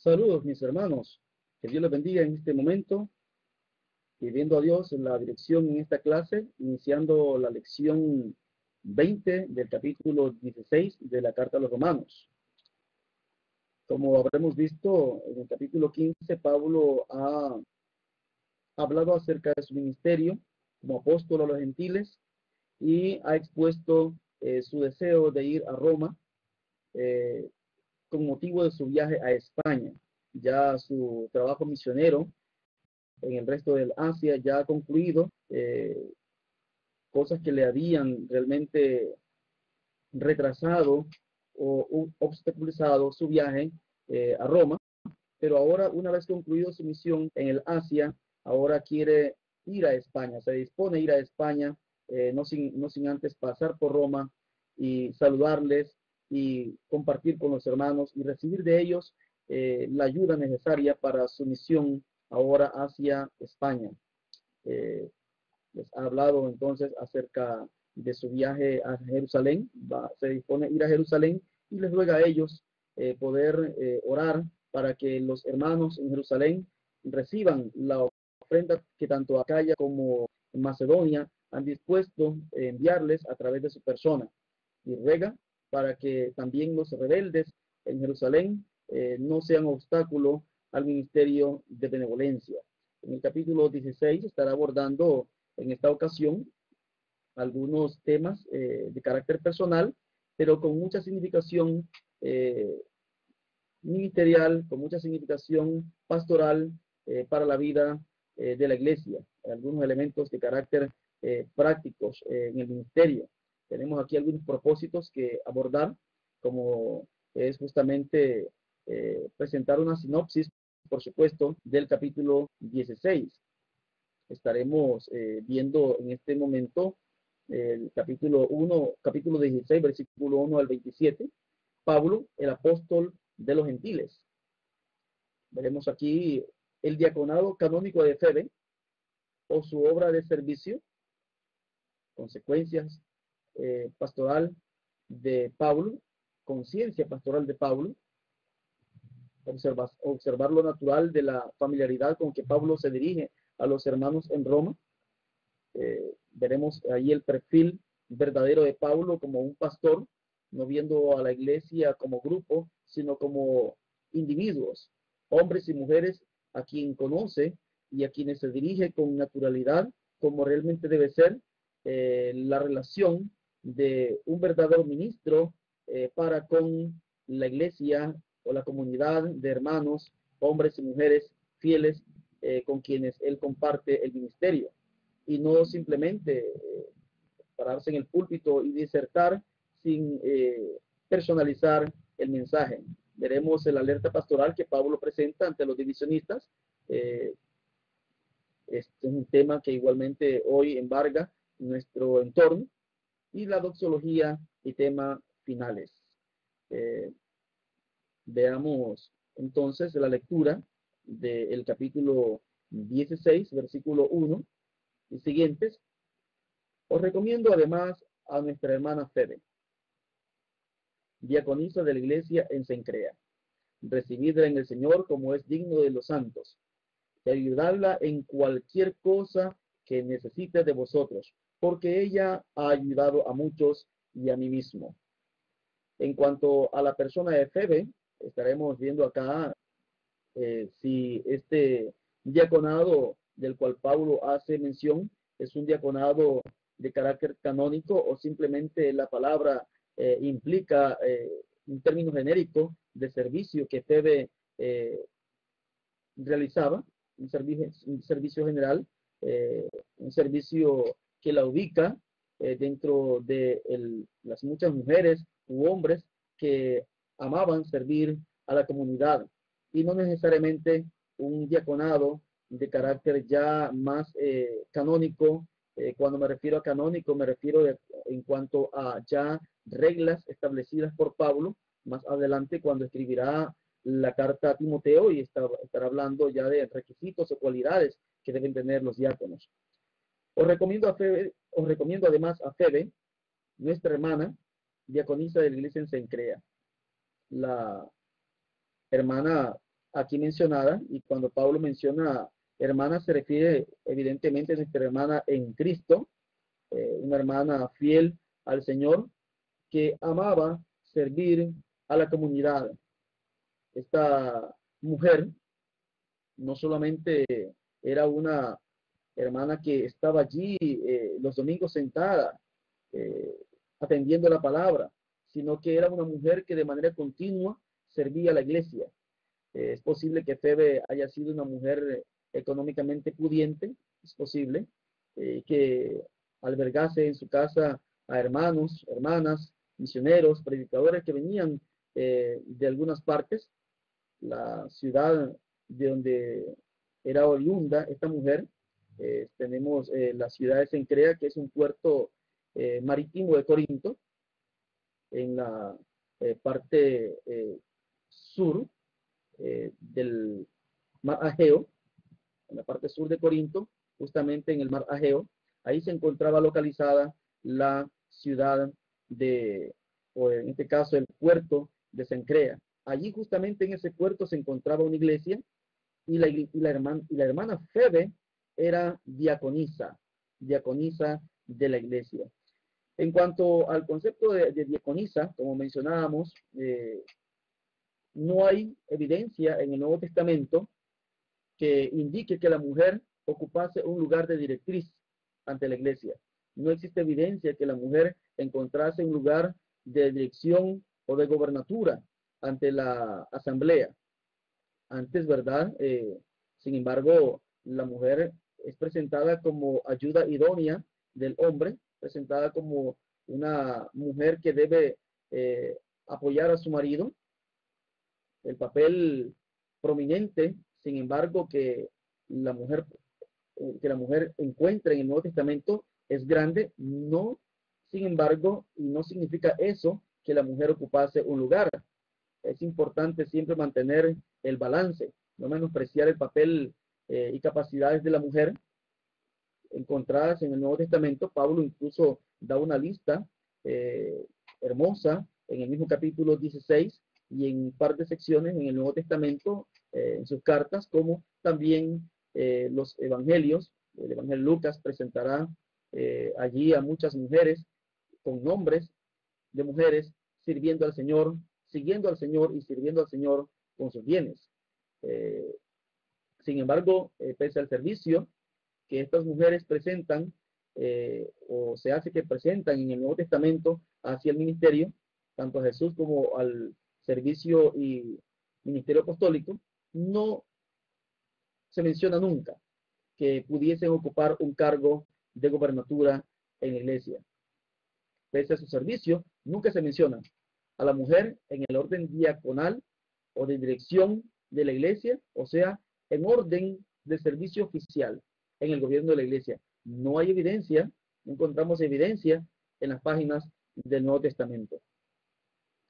Saludos mis hermanos, que Dios les bendiga en este momento, pidiendo a Dios la dirección en esta clase, iniciando la lección 20 del capítulo 16 de la Carta a los Romanos. Como habremos visto en el capítulo 15, Pablo ha hablado acerca de su ministerio como apóstol a los gentiles y ha expuesto su deseo de ir a Roma con motivo de su viaje a España. Ya su trabajo misionero en el resto del Asia ya ha concluido, cosas que le habían realmente retrasado o obstaculizado su viaje a Roma, pero ahora, una vez concluido su misión en el Asia, ahora quiere ir a España, se dispone a ir a España, no sin antes pasar por Roma y saludarles y compartir con los hermanos y recibir de ellos la ayuda necesaria para su misión ahora hacia España. Les ha hablado entonces acerca de su viaje a Jerusalén, se dispone a ir a Jerusalén y les ruega a ellos poder orar para que los hermanos en Jerusalén reciban la ofrenda que tanto Acaya como Macedonia han dispuesto enviarles a través de su persona. Y ruega para que también los rebeldes en Jerusalén no sean obstáculo al ministerio de benevolencia. En el capítulo 16 estará abordando en esta ocasión algunos temas de carácter personal, pero con mucha significación ministerial, con mucha significación pastoral para la vida de la iglesia. Algunos elementos de carácter prácticos en el ministerio. Tenemos aquí algunos propósitos que abordar, como es justamente presentar una sinopsis, por supuesto, del capítulo 16. Estaremos viendo en este momento el capítulo 16, versículo 1 al 27, Pablo, el apóstol de los gentiles. Veremos aquí el diaconado canónico de Febe o su obra de servicio, consecuencias pastoral de Pablo, conciencia pastoral de Pablo, observar lo natural de la familiaridad con que Pablo se dirige a los hermanos en Roma. Veremos ahí el perfil verdadero de Pablo como un pastor, no viendo a la iglesia como grupo, sino como individuos, hombres y mujeres a quien conoce y a quienes se dirige con naturalidad, como realmente debe ser la relación de un verdadero ministro para con la iglesia o la comunidad de hermanos, hombres y mujeres fieles con quienes él comparte el ministerio. Y no simplemente pararse en el púlpito y disertar sin personalizar el mensaje. Veremos el alerta pastoral que Pablo presenta ante los divisionistas. Este es un tema que igualmente hoy embarga nuestro entorno. Y la doxología y tema finales. Veamos entonces la lectura del capítulo 16, versículo 1 y siguientes. Os recomiendo además a nuestra hermana Febe, diaconisa de la iglesia en Cencrea, recibida en el Señor como es digno de los santos, y ayudarla en cualquier cosa que necesite de vosotros, porque ella ha ayudado a muchos y a mí mismo. En cuanto a la persona de Febe, estaremos viendo acá si este diaconado del cual Pablo hace mención es un diaconado de carácter canónico o simplemente la palabra implica un término genérico de servicio que Febe realizaba, un servicio general, un servicio que la ubica dentro de las muchas mujeres u hombres que amaban servir a la comunidad y no necesariamente un diaconado de carácter ya más canónico. Cuando me refiero a canónico, me refiero en cuanto a ya reglas establecidas por Pablo más adelante cuando escribirá la carta a Timoteo y estará hablando ya de requisitos o cualidades que deben tener los diáconos. Os recomiendo además a Febe, nuestra hermana, diaconisa de la iglesia en Cencrea. La hermana aquí mencionada, y cuando Pablo menciona hermana se refiere evidentemente a nuestra hermana en Cristo, una hermana fiel al Señor que amaba servir a la comunidad. Esta mujer no solamente era una hermana que estaba allí los domingos sentada, eh, atendiendo la palabra, sino que era una mujer que de manera continua servía a la iglesia. Es posible que Febe haya sido una mujer económicamente pudiente, es posible que albergase en su casa a hermanos, hermanas, misioneros, predicadores que venían de algunas partes. La ciudad de donde era oriunda esta mujer, tenemos la ciudad de Cencrea, que es un puerto marítimo de Corinto, en la parte sur del mar Ageo, en la parte sur de Corinto, justamente en el mar Ageo. Ahí se encontraba localizada la ciudad de, o en este caso, el puerto de Cencrea. Allí justamente en ese puerto se encontraba una iglesia y la hermana Febe era diaconisa de la iglesia. En cuanto al concepto de diaconisa, como mencionábamos, no hay evidencia en el Nuevo Testamento que indique que la mujer ocupase un lugar de directriz ante la iglesia. No existe evidencia que la mujer encontrase un lugar de dirección o de gobernatura ante la asamblea. Antes, ¿verdad? Sin embargo, la mujer es presentada como ayuda idónea del hombre, presentada como una mujer que debe apoyar a su marido. El papel prominente, sin embargo, que la mujer encuentra en el Nuevo Testamento es grande, no, sin embargo, y no significa eso que la mujer ocupase un lugar. Es importante siempre mantener el balance, no menospreciar el papel y capacidades de la mujer encontradas en el Nuevo Testamento. Pablo incluso da una lista hermosa en el mismo capítulo 16 y en un par de secciones en el Nuevo Testamento, en sus cartas, como también los evangelios. El evangelio Lucas presentará allí a muchas mujeres con nombres de mujeres sirviendo al Señor, siguiendo al Señor y sirviendo al Señor con sus bienes. Sin embargo, pese al servicio que estas mujeres presentan, o se hace que presentan en el Nuevo Testamento hacia el ministerio, tanto a Jesús como al servicio y ministerio apostólico, no se menciona nunca que pudiesen ocupar un cargo de gobernatura en la iglesia. Pese a su servicio, nunca se menciona a la mujer en el orden diaconal o de dirección de la iglesia, o sea, en orden de servicio oficial en el gobierno de la iglesia. No hay evidencia, no encontramos evidencia en las páginas del Nuevo Testamento.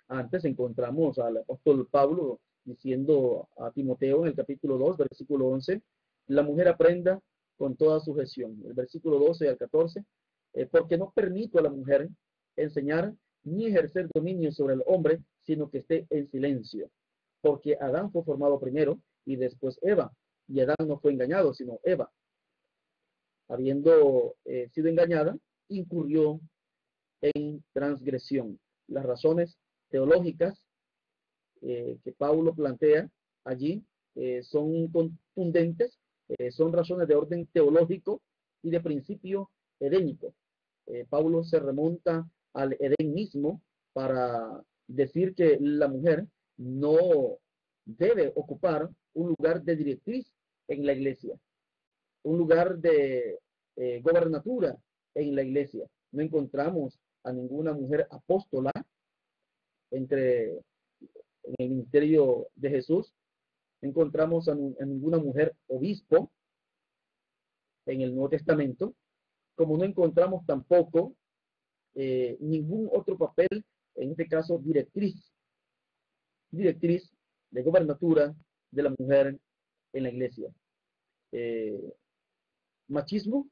Antes encontramos al apóstol Pablo diciendo a Timoteo en el capítulo 2, versículo 11, la mujer aprenda con toda sujeción. El versículo 12 al 14, porque no permito a la mujer enseñar ni ejercer dominio sobre el hombre, sino que esté en silencio. Porque Adán fue formado primero y después Eva. Y Adán no fue engañado, sino Eva. Habiendo sido engañada, incurrió en transgresión. Las razones teológicas que Pablo plantea allí son contundentes, son razones de orden teológico y de principio edénico. Pablo se remonta al Edén mismo para decir que la mujer no debe ocupar un lugar de directriz en la iglesia, un lugar de gobernatura en la iglesia. No encontramos a ninguna mujer apóstola en el ministerio de Jesús. No encontramos a ninguna mujer obispo en el Nuevo Testamento, como no encontramos tampoco ningún otro papel, en este caso directriz de gobernatura de la mujer en la iglesia. ¿Machismo?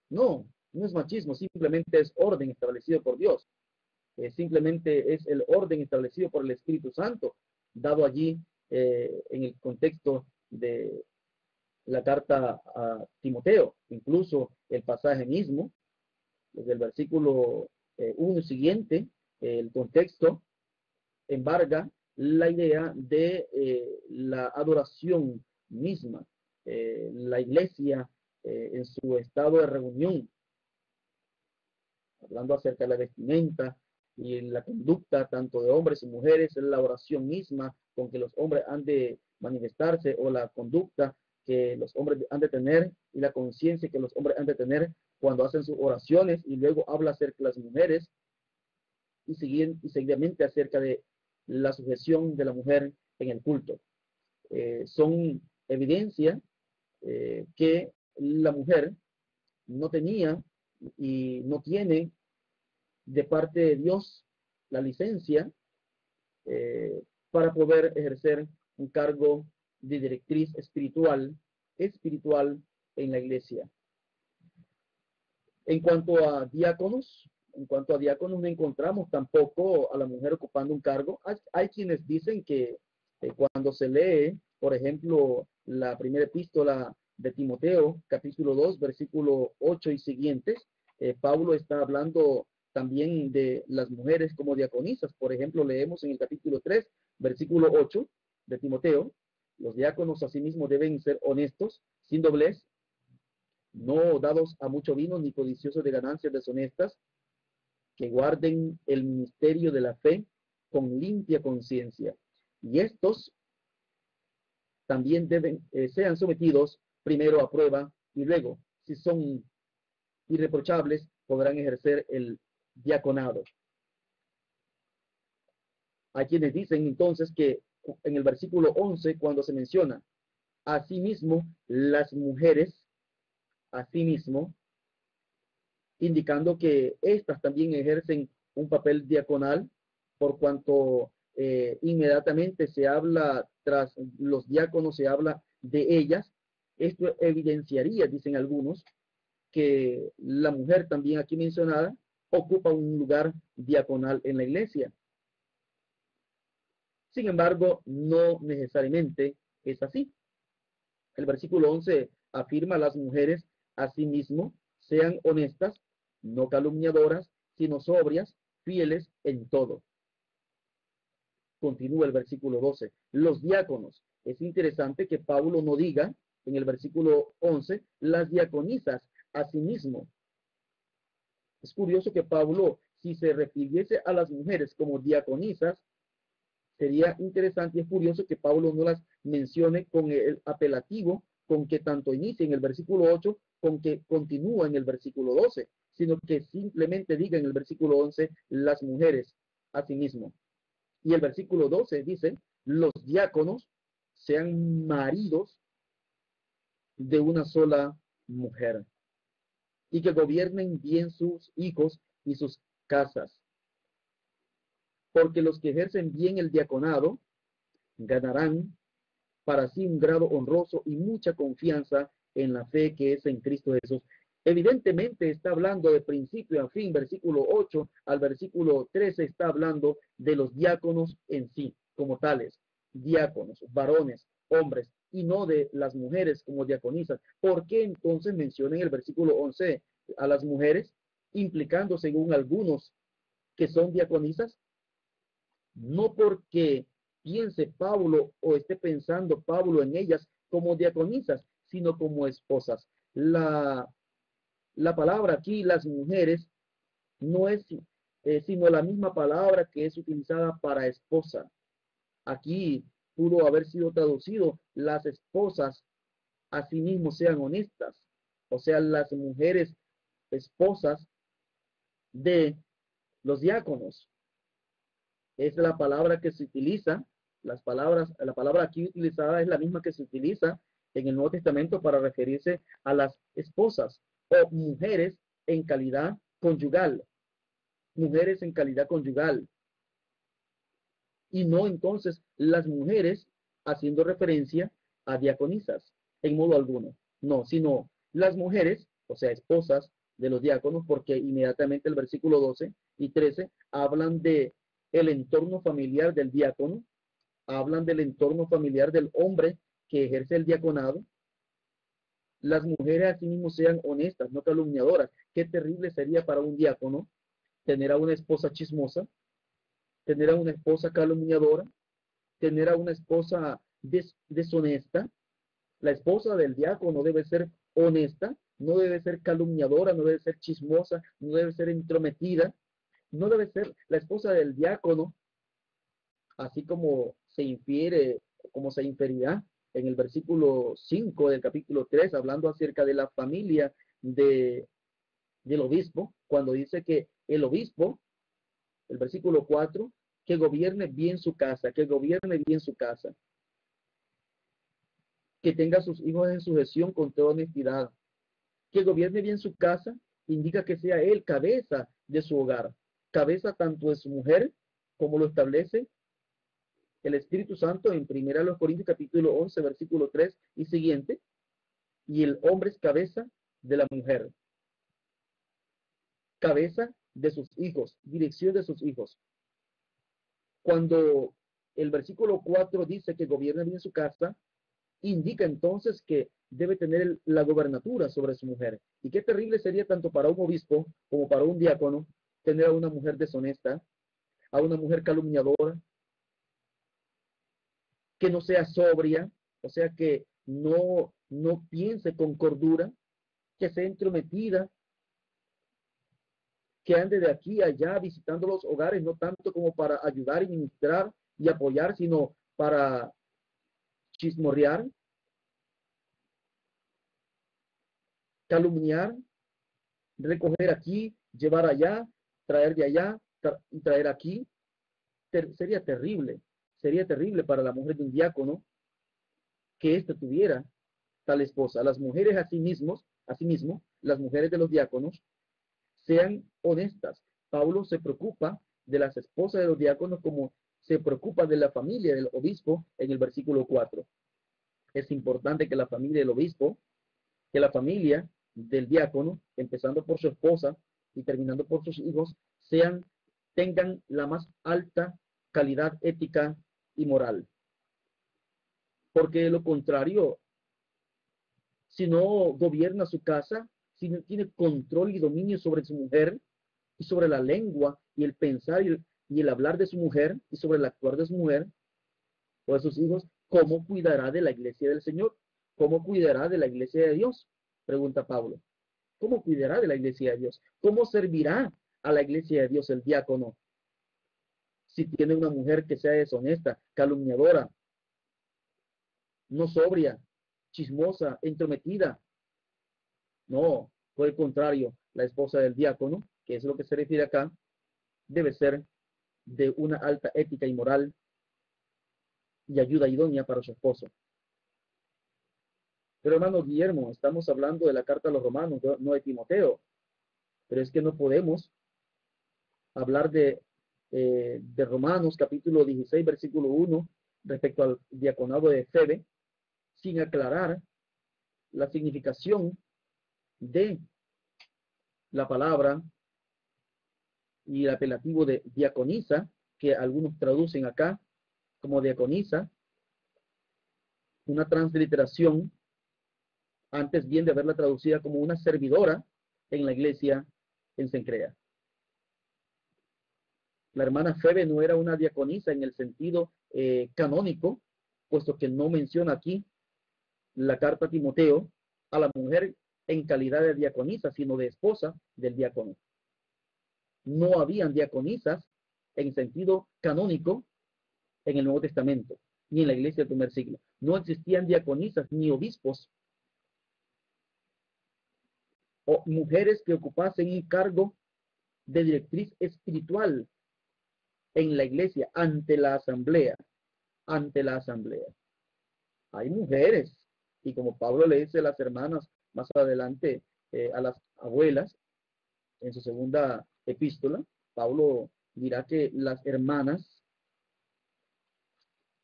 No, no es machismo, simplemente es orden establecido por Dios. Simplemente es el orden establecido por el Espíritu Santo, dado allí en el contexto de la carta a Timoteo. Incluso el pasaje mismo, desde el versículo 1 siguiente, el contexto embarga la idea de la adoración misma, la iglesia en su estado de reunión, hablando acerca de la vestimenta y la conducta tanto de hombres y mujeres, la oración misma con que los hombres han de manifestarse, o la conducta que los hombres han de tener y la conciencia que los hombres han de tener cuando hacen sus oraciones, y luego habla acerca de las mujeres y seguidamente acerca de la sujeción de la mujer en el culto. Son evidencia que la mujer no tenía y no tiene de parte de Dios la licencia para poder ejercer un cargo de directriz espiritual en la iglesia. En cuanto a diáconos no encontramos tampoco a la mujer ocupando un cargo. Hay quienes dicen que cuando se lee, por ejemplo, la primera epístola de Timoteo, capítulo 2, versículo 8 y siguientes, Pablo está hablando también de las mujeres como diaconisas. Por ejemplo, leemos en el capítulo 3, versículo 8 de Timoteo: los diáconos asimismo deben ser honestos, sin doblez, no dados a mucho vino, ni codiciosos de ganancias deshonestas, que guarden el misterio de la fe con limpia conciencia. Y estos también sean sometidos primero a prueba, y luego, si son irreprochables, podrán ejercer el diaconado. Hay quienes dicen entonces que en el versículo 11, cuando se menciona asimismo las mujeres, asimismo, indicando que éstas también ejercen un papel diaconal, por cuanto inmediatamente se habla, tras los diáconos se habla de ellas. Esto evidenciaría, dicen algunos, que la mujer también aquí mencionada ocupa un lugar diaconal en la iglesia. Sin embargo, no necesariamente es así. El versículo 11 afirma: las mujeres asimismo sean honestas, no calumniadoras, sino sobrias, fieles en todo. Continúa el versículo 12. Los diáconos. Es interesante que Pablo no diga en el versículo 11 las diaconisas asimismo. Es curioso que Pablo, si se refiriese a las mujeres como diaconisas, sería interesante y es curioso que Pablo no las mencione con el apelativo con que tanto inicia en el versículo 8, con que continúa en el versículo 12, sino que simplemente diga en el versículo 11 las mujeres asimismo. Y el versículo 12 dice: los diáconos sean maridos de una sola mujer, y que gobiernen bien sus hijos y sus casas. Porque los que ejercen bien el diaconado ganarán para sí un grado honroso y mucha confianza en la fe que es en Cristo Jesús. Evidentemente está hablando de principio a fin. Versículo 8 al versículo 13 está hablando de los diáconos en sí, como tales, diáconos, varones, hombres, y no de las mujeres como diaconisas. ¿Por qué entonces menciona en el versículo 11 a las mujeres, implicando según algunos que son diaconisas? No porque piense Pablo o esté pensando Pablo en ellas como diaconisas, sino como esposas. La palabra aquí, las mujeres, no es sino la misma palabra que es utilizada para esposa. Aquí pudo haber sido traducido: las esposas asimismo sean honestas. O sea, las mujeres esposas de los diáconos. Es la palabra que se utiliza, la palabra aquí utilizada es la misma que se utiliza en el Nuevo Testamento para referirse a las esposas o mujeres en calidad conyugal. Mujeres en calidad conyugal. Y no entonces las mujeres haciendo referencia a diaconisas en modo alguno. No, sino las mujeres, o sea, esposas de los diáconos, porque inmediatamente el versículo 12 y 13 hablan de el entorno familiar del diácono, hablan del entorno familiar del hombre que ejerce el diaconado. Las mujeres asimismo sean honestas, no calumniadoras. Qué terrible sería para un diácono tener a una esposa chismosa, tener a una esposa calumniadora, tener a una esposa deshonesta. La esposa del diácono debe ser honesta, no debe ser calumniadora, no debe ser chismosa, no debe ser entrometida, no debe ser la esposa del diácono, así como se infiere, como se inferirá en el versículo 5 del capítulo 3, hablando acerca de la familia del obispo, cuando dice que el obispo, el versículo 4, que gobierne bien su casa, que gobierne bien su casa, que tenga a sus hijos en sujeción con toda honestidad, que gobierne bien su casa, indica que sea él cabeza de su hogar, cabeza tanto de su mujer, como lo establece el Espíritu Santo en 1 Corintios capítulo 11, versículo 3 y siguiente, y el hombre es cabeza de la mujer, cabeza de sus hijos, dirección de sus hijos. Cuando el versículo 4 dice que gobierna bien su casa, indica entonces que debe tener la gobernatura sobre su mujer. Y qué terrible sería tanto para un obispo como para un diácono tener a una mujer deshonesta, a una mujer calumniadora, que no sea sobria, o sea, que no piense con cordura, que sea entrometida, que ande de aquí a allá visitando los hogares, no tanto como para ayudar y ministrar y apoyar, sino para chismorrear, calumniar, recoger aquí, llevar allá, traer de allá y traer aquí. Sería terrible para la mujer de un diácono que éste tuviera tal esposa. Las mujeres asimismo, las mujeres de los diáconos, sean honestas. Pablo se preocupa de las esposas de los diáconos como se preocupa de la familia del obispo en el versículo 4. Es importante que la familia del obispo, que la familia del diácono, empezando por su esposa y terminando por sus hijos, tengan la más alta calidad ética y moral. Porque de lo contrario, si no gobierna su casa, si no tiene control y dominio sobre su mujer y sobre la lengua y el pensar y el hablar de su mujer y sobre el actuar de su mujer o de sus hijos, ¿cómo cuidará de la iglesia del Señor? ¿Cómo cuidará de la iglesia de Dios? Pregunta Pablo. ¿Cómo cuidará de la iglesia de Dios? ¿Cómo servirá a la iglesia de Dios el diácono si tiene una mujer que sea deshonesta, calumniadora, no sobria, chismosa, entrometida? No, por el contrario, la esposa del diácono, que es lo que se refiere acá, debe ser de una alta ética y moral y ayuda idónea para su esposo. Pero hermano Guillermo, estamos hablando de la carta a los romanos, no de Timoteo. Pero es que no podemos hablar de Romanos capítulo 16, versículo 1, respecto al diaconado de Febe, sin aclarar la significación de la palabra y el apelativo de diaconisa, que algunos traducen acá como diaconisa, una transliteración, antes bien de haberla traducida como una servidora en la iglesia en Cencrea. La hermana Febe no era una diaconisa en el sentido canónico, puesto que no menciona aquí la carta a Timoteo a la mujer en calidad de diaconisa, sino de esposa del diácono. No habían diaconisas en sentido canónico en el Nuevo Testamento, ni en la iglesia del primer siglo. No existían diaconisas ni obispos o mujeres que ocupasen un cargo de directriz espiritual en la iglesia ante la asamblea. Hay mujeres, y como Pablo le dice a las hermanas más adelante, a las abuelas, en su segunda epístola, Pablo dirá que las hermanas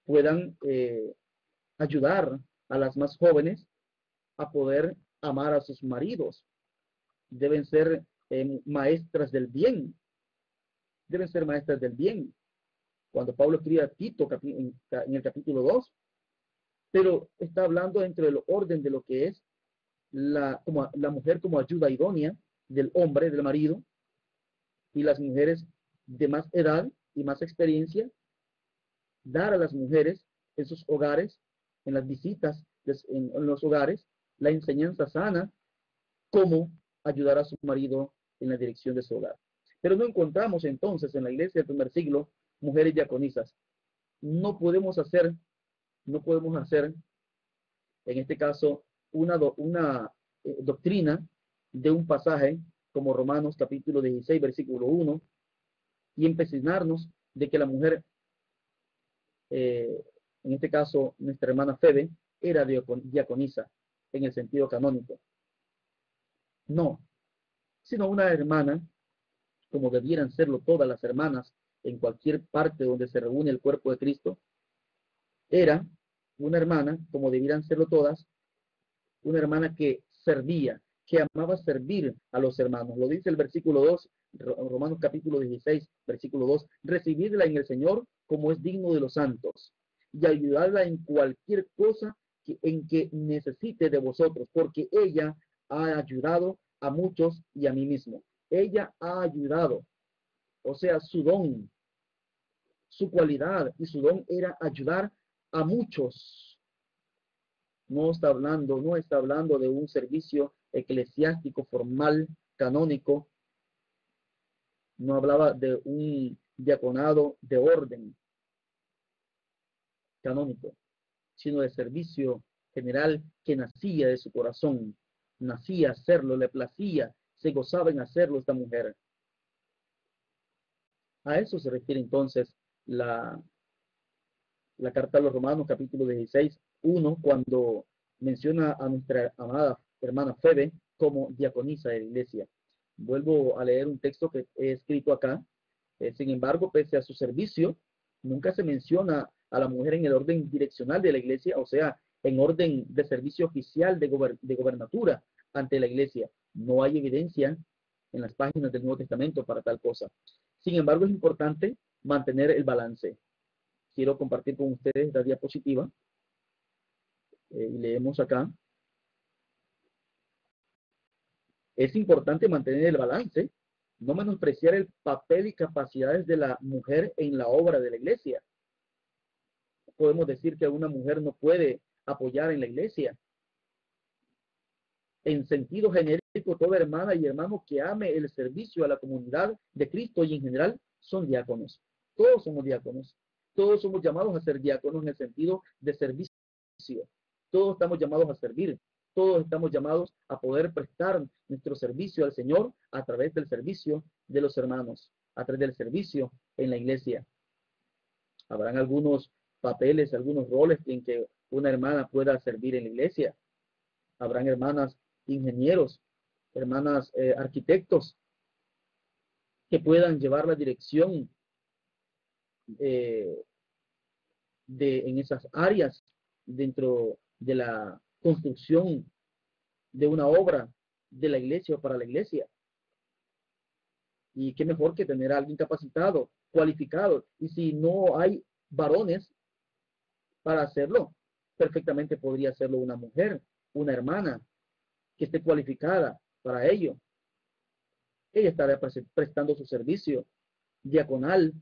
puedan ayudar a las más jóvenes a poder amar a sus maridos. Deben ser maestras del bien. Deben ser maestras del bien. cuando Pablo escribe a Tito en el capítulo 2, pero está hablando entre el orden de lo que es la mujer como ayuda idónea del hombre, del marido, y las mujeres de más edad y más experiencia, dar a las mujeres en sus hogares, en las visitas en los hogares, la enseñanza sana, cómo ayudar a su marido en la dirección de su hogar. Pero no encontramos entonces en la iglesia del primer siglo mujeres diaconisas. No podemos hacer, en este caso, una doctrina de un pasaje como Romanos capítulo 16, versículo 1, y empecinarnos de que la mujer, en este caso nuestra hermana Febe, era diaconisa en el sentido canónico. No, sino una hermana, como debieran serlo todas las hermanas en cualquier parte donde se reúne el cuerpo de Cristo, era una hermana, como debieran serlo todas, una hermana que servía, que amaba servir a los hermanos. Lo dice el versículo 2, Romanos capítulo 16, versículo 2, recibidla en el Señor como es digno de los santos y ayudarla en cualquier cosa en que necesite de vosotros, porque ella ha ayudado a muchos y a mí mismo. Ella ha ayudado, o sea, su don, su cualidad y su don era ayudar a muchos. No está hablando de un servicio eclesiástico formal, canónico. No hablaba de un diaconado de orden canónico, sino de servicio general que nacía de su corazón. Nacía hacerlo, le placía, se gozaba en hacerlo esta mujer. A eso se refiere entonces la carta a los Romanos, capítulo 16, 1, cuando menciona a nuestra amada hermana Febe como diaconisa de la iglesia. Vuelvo a leer un texto que he escrito acá. Sin embargo, pese a su servicio, nunca se menciona a la mujer en el orden direccional de la iglesia, o sea, en orden de servicio oficial de gobernatura ante la iglesia. No hay evidencia en las páginas del Nuevo Testamento para tal cosa. Sin embargo, es importante mantener el balance. Quiero compartir con ustedes la diapositiva. Y leemos acá. Es importante mantener el balance, no menospreciar el papel y capacidades de la mujer en la obra de la iglesia. Podemos decir que una mujer no puede apoyar en la iglesia. En sentido genérico, toda hermana y hermano que ame el servicio a la comunidad de Cristo y en general son diáconos. Todos somos diáconos. Todos somos llamados a ser diáconos en el sentido de servicio. Todos estamos llamados a servir. Todos estamos llamados a poder prestar nuestro servicio al Señor a través del servicio de los hermanos, a través del servicio en la iglesia. Habrán algunos papeles, algunos roles en que una hermana pueda servir en la iglesia. Habrán hermanas ingenieros, hermanas arquitectos, que puedan llevar la dirección en esas áreas dentro de la construcción de una obra de la iglesia o para la iglesia. Y qué mejor que tener a alguien capacitado, cualificado. Y si no hay varones para hacerlo, perfectamente podría hacerlo una mujer, una hermana, que esté cualificada para ello. Ella estará prestando su servicio diaconal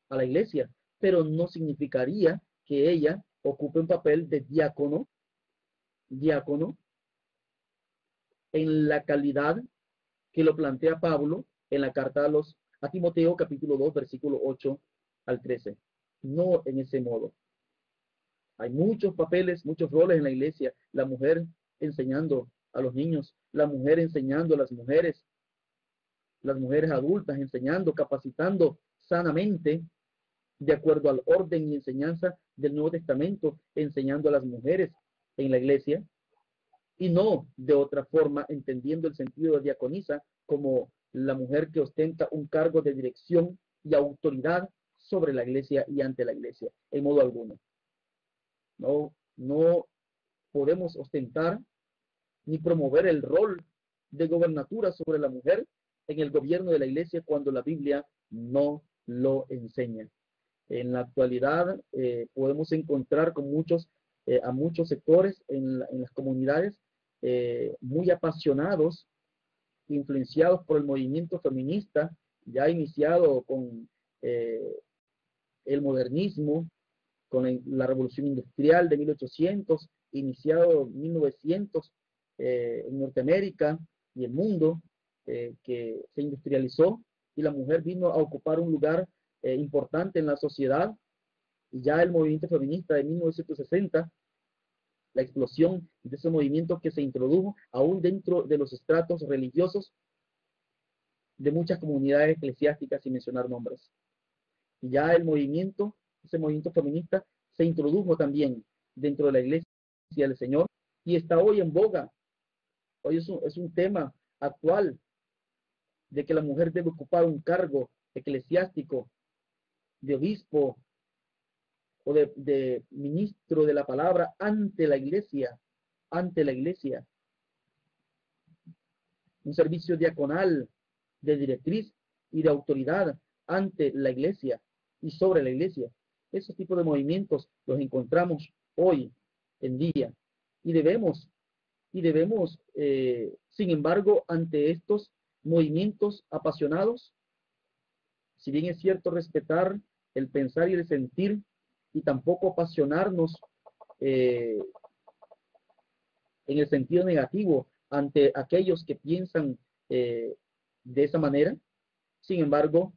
a la iglesia, pero no significaría que ella ocupe un papel de diácono en la calidad que lo plantea Pablo en la carta a Timoteo, capítulo 2, versículo 8 al 13. No en ese modo. Hay muchos papeles, muchos roles en la iglesia. La mujer enseñando a los niños, la mujer enseñando a las mujeres adultas, enseñando, capacitando sanamente, de acuerdo al orden y enseñanza del Nuevo Testamento, enseñando a las mujeres en la iglesia, y no de otra forma, entendiendo el sentido de diaconisa como la mujer que ostenta un cargo de dirección y autoridad sobre la iglesia y ante la iglesia, en modo alguno. No podemos ostentar ni promover el rol de gobernatura sobre la mujer en el gobierno de la iglesia cuando la Biblia no lo enseña. En la actualidad podemos encontrar con a muchos sectores en las comunidades muy apasionados, influenciados por el movimiento feminista, ya iniciado con el modernismo, con la revolución industrial de 1800, iniciado en 1900 en Norteamérica y el mundo, que se industrializó y la mujer vino a ocupar un lugar importante en la sociedad. Y ya el movimiento feminista de 1960, la explosión de ese movimiento que se introdujo aún dentro de los estratos religiosos de muchas comunidades eclesiásticas, sin mencionar nombres. Y ya ese movimiento feminista se introdujo también dentro de la iglesia del Señor y está hoy en boga. Hoy es un tema actual de que la mujer debe ocupar un cargo eclesiástico, de obispo o de ministro de la palabra ante la iglesia, un servicio diaconal de directriz y de autoridad ante la iglesia y sobre la iglesia. Esos tipos de movimientos los encontramos hoy en día y debemos, sin embargo, ante estos movimientos apasionados, si bien es cierto respetar el pensar y el sentir y tampoco apasionarnos en el sentido negativo ante aquellos que piensan de esa manera, sin embargo,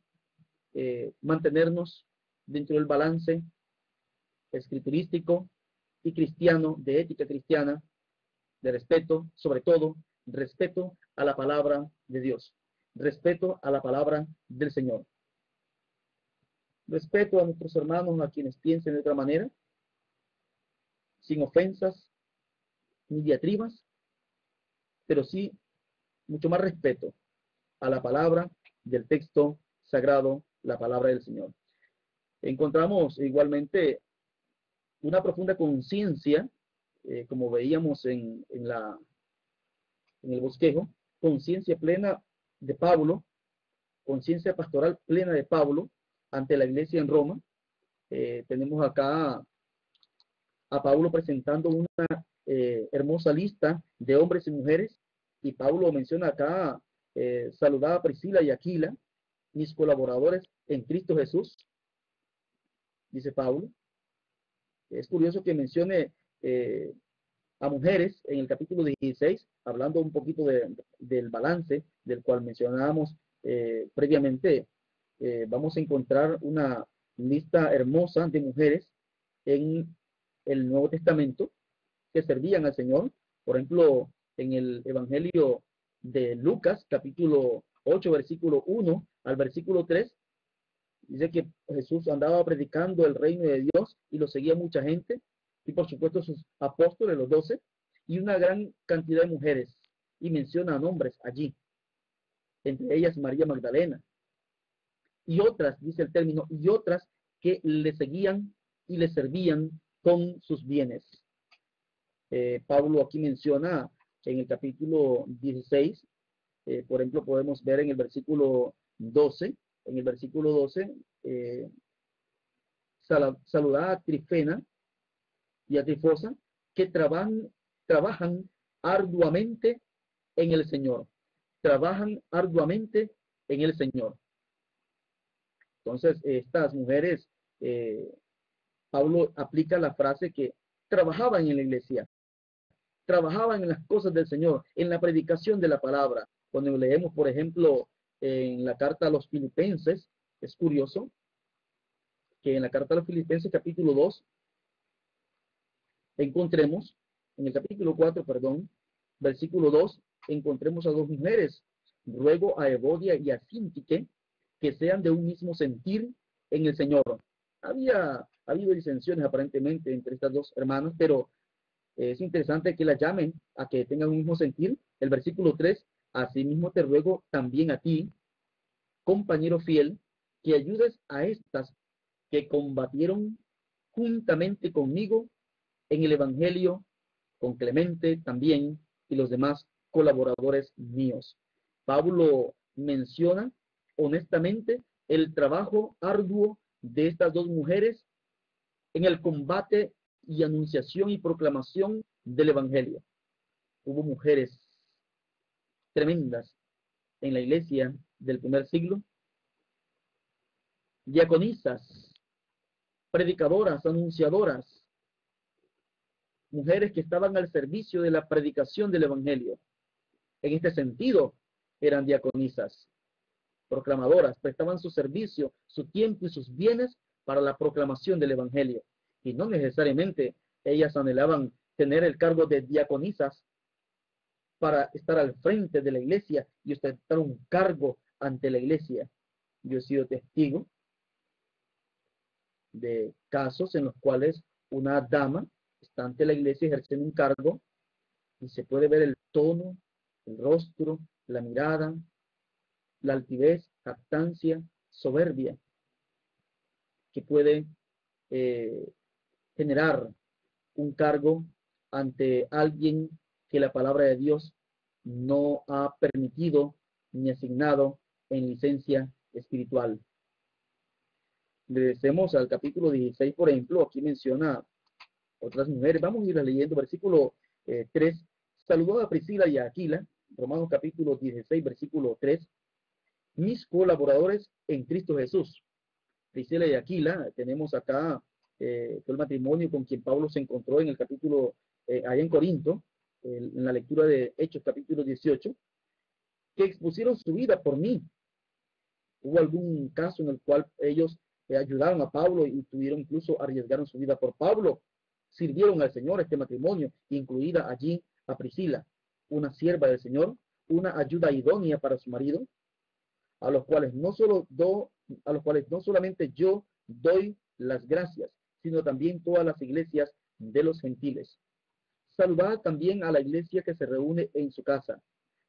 mantenernos dentro del balance escriturístico y cristiano, de ética cristiana, de respeto, sobre todo, respeto a la palabra de Dios, respeto a la palabra del Señor, respeto a nuestros hermanos, a quienes piensen de otra manera, sin ofensas ni diatribas, pero sí mucho más respeto a la palabra del texto sagrado, la palabra del Señor. Encontramos igualmente una profunda conciencia, como veíamos en el bosquejo, conciencia plena de Pablo, conciencia pastoral plena de Pablo ante la iglesia en Roma. Tenemos acá a Pablo presentando una hermosa lista de hombres y mujeres, y Pablo menciona acá, saludaba a Priscila y Aquila, mis colaboradores en Cristo Jesús, dice Pablo. Es curioso que mencione a mujeres en el capítulo 16, hablando un poquito del balance del cual mencionábamos previamente. Vamos a encontrar una lista hermosa de mujeres en el Nuevo Testamento que servían al Señor. Por ejemplo, en el Evangelio de Lucas, capítulo 8, versículo 1 al versículo 3, dice que Jesús andaba predicando el reino de Dios y lo seguía mucha gente, y por supuesto sus apóstoles, los 12, y una gran cantidad de mujeres, y menciona nombres allí, entre ellas María Magdalena, y otras, dice el término, y otras que le seguían y le servían con sus bienes. Pablo aquí menciona en el capítulo 16, por ejemplo, podemos ver en el versículo 12, saludar a Trifena y a Trifosa, que trabajan arduamente en el Señor. Trabajan arduamente en el Señor. Entonces, estas mujeres, Pablo aplica la frase que trabajaban en la iglesia, trabajaban en las cosas del Señor, en la predicación de la palabra. Cuando leemos, por ejemplo, en la carta a los Filipenses, es curioso que en la carta a los Filipenses, capítulo 2, encontremos, en el capítulo 4, perdón, versículo 2, encontremos a dos mujeres. Ruego a Evodia y a Síntique que sean de un mismo sentir en el Señor. Había habido disensiones aparentemente entre estas dos hermanas, pero es interesante que las llamen a que tengan un mismo sentir. El versículo 3, asimismo te ruego también a ti, compañero fiel, que ayudes a estas que combatieron juntamente conmigo en el Evangelio, con Clemente también y los demás colaboradores míos. Pablo menciona honestamente el trabajo arduo de estas dos mujeres en el combate y anunciación y proclamación del Evangelio. Hubo mujeres tremendas en la iglesia del primer siglo, diaconisas, predicadoras, anunciadoras, mujeres que estaban al servicio de la predicación del Evangelio. En este sentido, eran diaconisas, proclamadoras, prestaban su servicio, su tiempo y sus bienes para la proclamación del Evangelio. Y no necesariamente ellas anhelaban tener el cargo de diaconisas para estar al frente de la iglesia y ostentar un cargo ante la iglesia. Yo he sido testigo de casos en los cuales una dama está ante la iglesia ejerciendo un cargo y se puede ver el tono, el rostro, la mirada, la altivez, jactancia, soberbia que puede generar un cargo ante alguien que la palabra de Dios no ha permitido ni asignado en licencia espiritual. Regresemos al capítulo 16, por ejemplo, aquí menciona otras mujeres. Vamos a ir leyendo versículo 3. Saludó a Priscila y a Aquila, Romanos capítulo 16, versículo 3. Mis colaboradores en Cristo Jesús. Priscila y Aquila, tenemos acá fue el matrimonio con quien Pablo se encontró en el capítulo, allá en Corinto, en la lectura de Hechos capítulo 18, que expusieron su vida por mí. Hubo algún caso en el cual ellos ayudaron a Pablo y tuvieron incluso arriesgaron su vida por Pablo. Sirvieron al Señor este matrimonio, incluida allí a Priscila, una sierva del Señor, una ayuda idónea para su marido, a los cuales no solamente yo doy las gracias, sino también todas las iglesias de los gentiles. Saludad también a la iglesia que se reúne en su casa.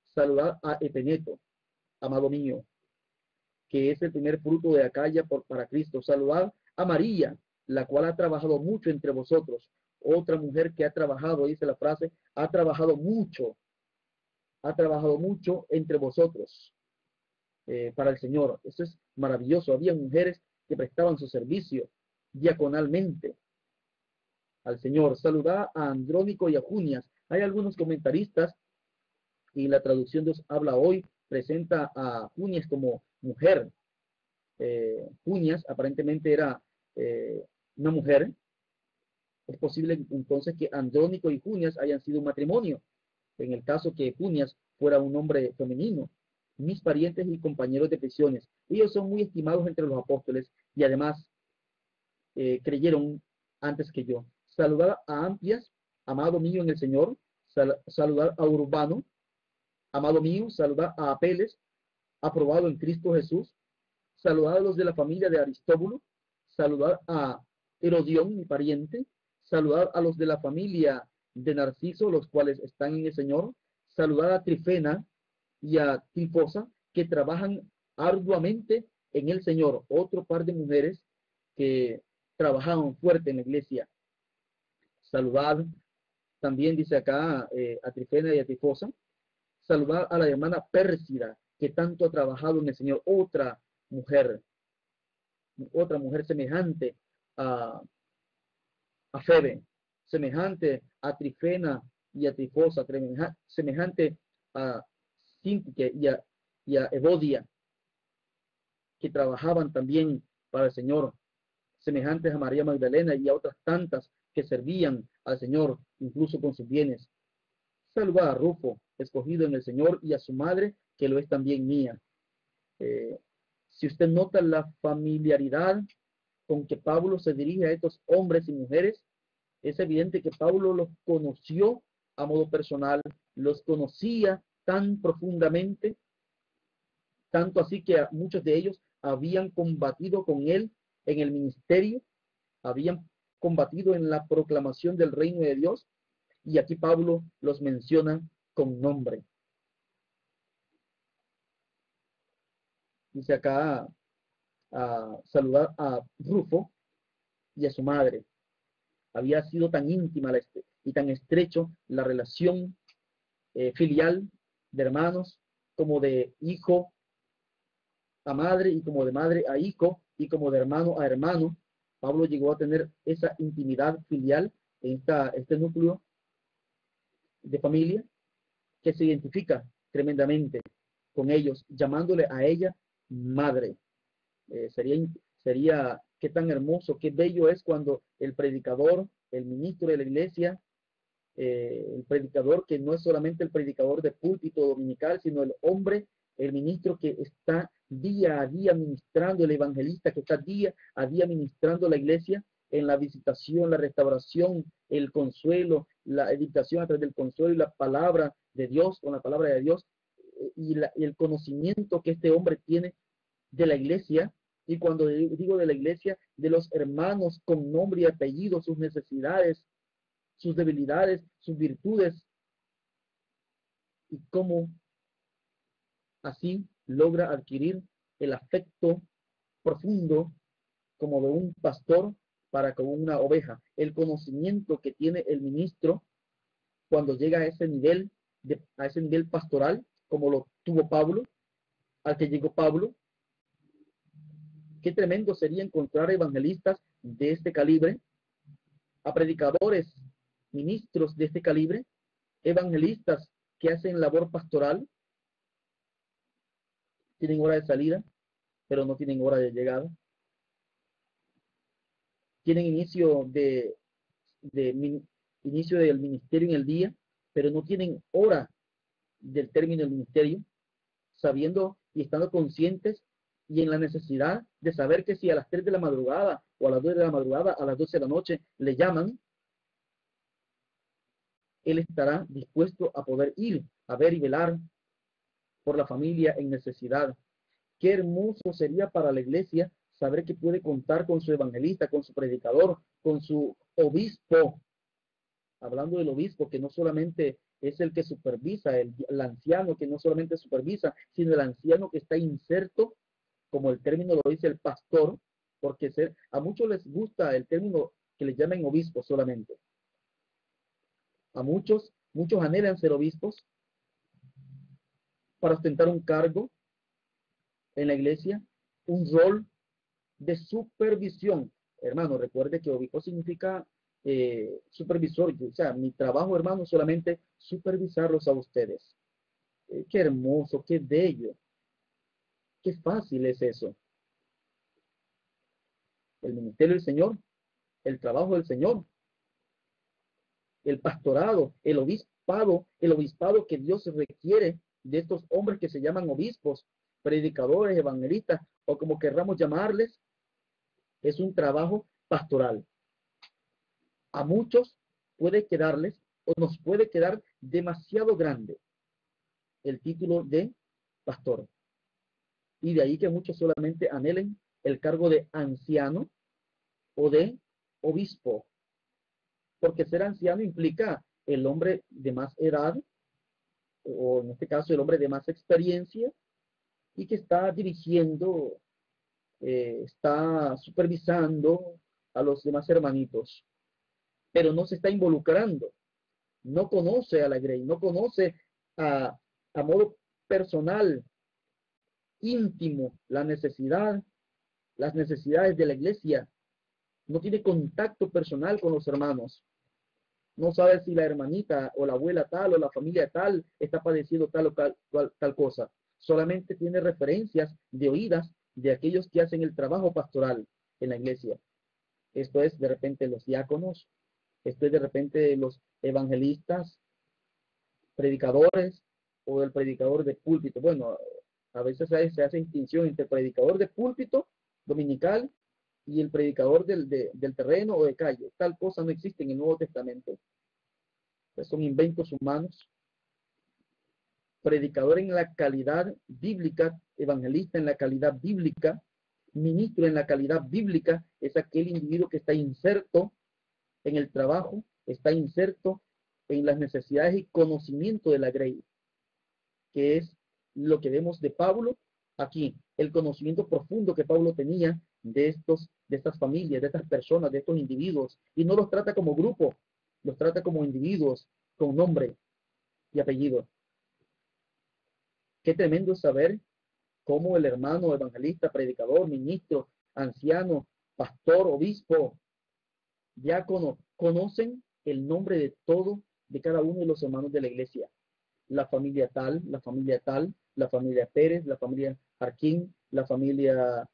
Saludad a Epeneto, amado mío, que es el primer fruto de Acaya para Cristo. Saludad a María, la cual ha trabajado mucho entre vosotros. Otra mujer que ha trabajado, dice la frase, ha trabajado mucho entre vosotros para el Señor. Eso es maravilloso. Había mujeres que prestaban su servicio diaconalmente al Señor. Saludad a Andrónico y a Junias. Hay algunos comentaristas y la traducción de Dios habla hoy presenta a Junias como mujer. Junias aparentemente era una mujer. Es posible entonces que Andrónico y Junias hayan sido un matrimonio, en el caso que Junias fuera un hombre femenino. Mis parientes y compañeros de prisiones. Ellos son muy estimados entre los apóstoles y además creyeron antes que yo. Saludar a Amplias, amado mío en el Señor. Saludar a Urbano, amado mío. Saludar a Apeles, aprobado en Cristo Jesús. Saludar a los de la familia de Aristóbulo. Saludar a Herodión, mi pariente. Saludar a los de la familia de Narciso, los cuales están en el Señor. Saludar a Trifena y a Trifosa, que trabajan arduamente en el Señor. Otro par de mujeres que trabajaban fuerte en la iglesia. Saludad también, dice acá, a Trifena y a Trifosa. Saludad a la hermana Pérsida, que tanto ha trabajado en el Señor. Otra mujer semejante a Febe, semejante a Trifena y a Trifosa, semejante a Sintique y a Evodia, que trabajaban también para el Señor, semejantes a María Magdalena y a otras tantas que servían al Señor, incluso con sus bienes. Saluda a Rufo, escogido en el Señor, y a su madre, que lo es también mía. Si usted nota la familiaridad con que Pablo se dirige a estos hombres y mujeres, es evidente que Pablo los conoció a modo personal, los conocía tan profundamente, tanto así que muchos de ellos habían combatido con él en el ministerio, habían combatido en la proclamación del reino de Dios, y aquí Pablo los menciona con nombre. Dice acá a saludar a Rufo y a su madre. Había sido tan íntima y tan estrecho la relación filial de hermanos como de hijo a madre y como de madre a hijo y como de hermano a hermano. Pablo llegó a tener esa intimidad filial en este núcleo de familia que se identifica tremendamente con ellos, llamándole a ella madre. Sería qué tan hermoso, qué bello es cuando el predicador, el ministro de la iglesia, el predicador que no es solamente el predicador de púlpito dominical, sino el hombre, el ministro que está día a día ministrando, el evangelista que está día a día ministrando la iglesia en la visitación, la restauración, el consuelo, la edificación a través del consuelo y la palabra de Dios, con la palabra de Dios, y el conocimiento que este hombre tiene de la iglesia. Y cuando digo de la iglesia, de los hermanos con nombre y apellido, sus necesidades, sus debilidades, sus virtudes, y cómo así logra adquirir el afecto profundo como de un pastor para con una oveja. El conocimiento que tiene el ministro cuando llega a ese nivel, a ese nivel pastoral, como lo tuvo Pablo, al que llegó Pablo. Qué tremendo sería encontrar evangelistas de este calibre, a predicadores, ministros de este calibre, evangelistas que hacen labor pastoral, tienen hora de salida, pero no tienen hora de llegada. Tienen inicio del ministerio en el día, pero no tienen hora del término del ministerio, sabiendo y estando conscientes y en la necesidad de saber que si a las 3 de la madrugada o a las 2 de la madrugada, a las 12 de la noche le llaman, él estará dispuesto a poder ir a ver y velar por la familia en necesidad. Qué hermoso sería para la iglesia saber que puede contar con su evangelista, con su predicador, con su obispo. Hablando del obispo, que no solamente es el que supervisa, el anciano que no solamente supervisa, sino el anciano que está inserto, como el término lo dice el pastor, porque a muchos les gusta el término que les llaman obispo solamente. A muchos anhelan ser obispos para ostentar un cargo en la iglesia, un rol de supervisión. Hermano, recuerde que obispo significa supervisor. O sea, mi trabajo, hermano, es solamente supervisarlos a ustedes. Qué hermoso, qué bello, qué fácil es eso. El ministerio del Señor, el trabajo del Señor, el pastorado, el obispado que Dios requiere de estos hombres que se llaman obispos, predicadores, evangelistas, o como querramos llamarles, es un trabajo pastoral. A muchos puede quedarles o nos puede quedar demasiado grande el título de pastor. Y de ahí que muchos solamente anhelen el cargo de anciano o de obispo. Porque ser anciano implica el hombre de más edad, o en este caso el hombre de más experiencia, y que está dirigiendo, está supervisando a los demás hermanitos, pero no se está involucrando, no conoce a la grey, no conoce a modo personal, íntimo, las necesidades de la iglesia, no tiene contacto personal con los hermanos, no sabe si la hermanita o la abuela tal o la familia tal está padeciendo tal o tal cosa, solamente tiene referencias de oídas de aquellos que hacen el trabajo pastoral en la iglesia. Esto es de repente los diáconos, esto es de repente los evangelistas, predicadores o el predicador de púlpito. Bueno, a veces se hace distinción entre el predicador de púlpito dominical y el predicador del terreno o de calle. Tal cosa no existe en el Nuevo Testamento. Pues son inventos humanos. Predicador en la calidad bíblica, evangelista en la calidad bíblica, ministro en la calidad bíblica, es aquel individuo que está inserto en el trabajo, está inserto en las necesidades y conocimiento de la grey, que es lo que vemos de Pablo aquí, el conocimiento profundo que Pablo tenía de estas familias, de estas personas, de estos individuos, y no los trata como grupo, los trata como individuos con nombre y apellido. Qué tremendo saber como el hermano evangelista, predicador, ministro, anciano, pastor, obispo, diácono, conocen el nombre de todo, de cada uno de los hermanos de la iglesia. La familia tal, la familia tal, la familia Pérez, la familia Jarquín, la familia,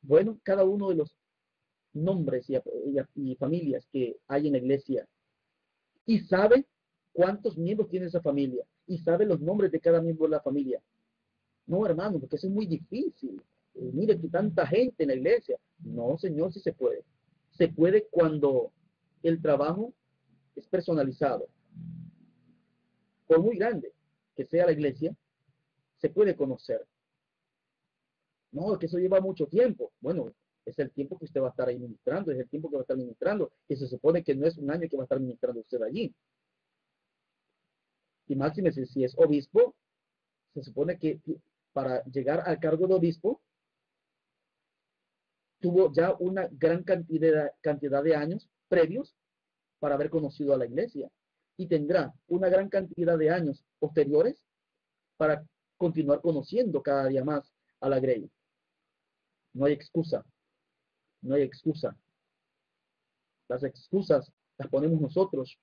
bueno, cada uno de los nombres y familias que hay en la iglesia. Y sabe cuántos miembros tiene esa familia. Y sabe los nombres de cada miembro de la familia. No, hermano, porque eso es muy difícil. Mire que tanta gente en la iglesia. No, Señor, sí se puede. Se puede cuando el trabajo es personalizado. Por muy grande que sea la iglesia, se puede conocer. No, es que eso lleva mucho tiempo. Bueno, es el tiempo que usted va a estar ahí ministrando, es el tiempo que va a estar ministrando, y se supone que no es un año que va a estar ministrando usted allí. Y máxime si es obispo, se supone que para llegar al cargo de obispo, tuvo ya una gran cantidad de años previos para haber conocido a la iglesia, y tendrá una gran cantidad de años posteriores para continuar conociendo cada día más a la Grey. No hay excusa, no hay excusa. Las excusas las ponemos nosotros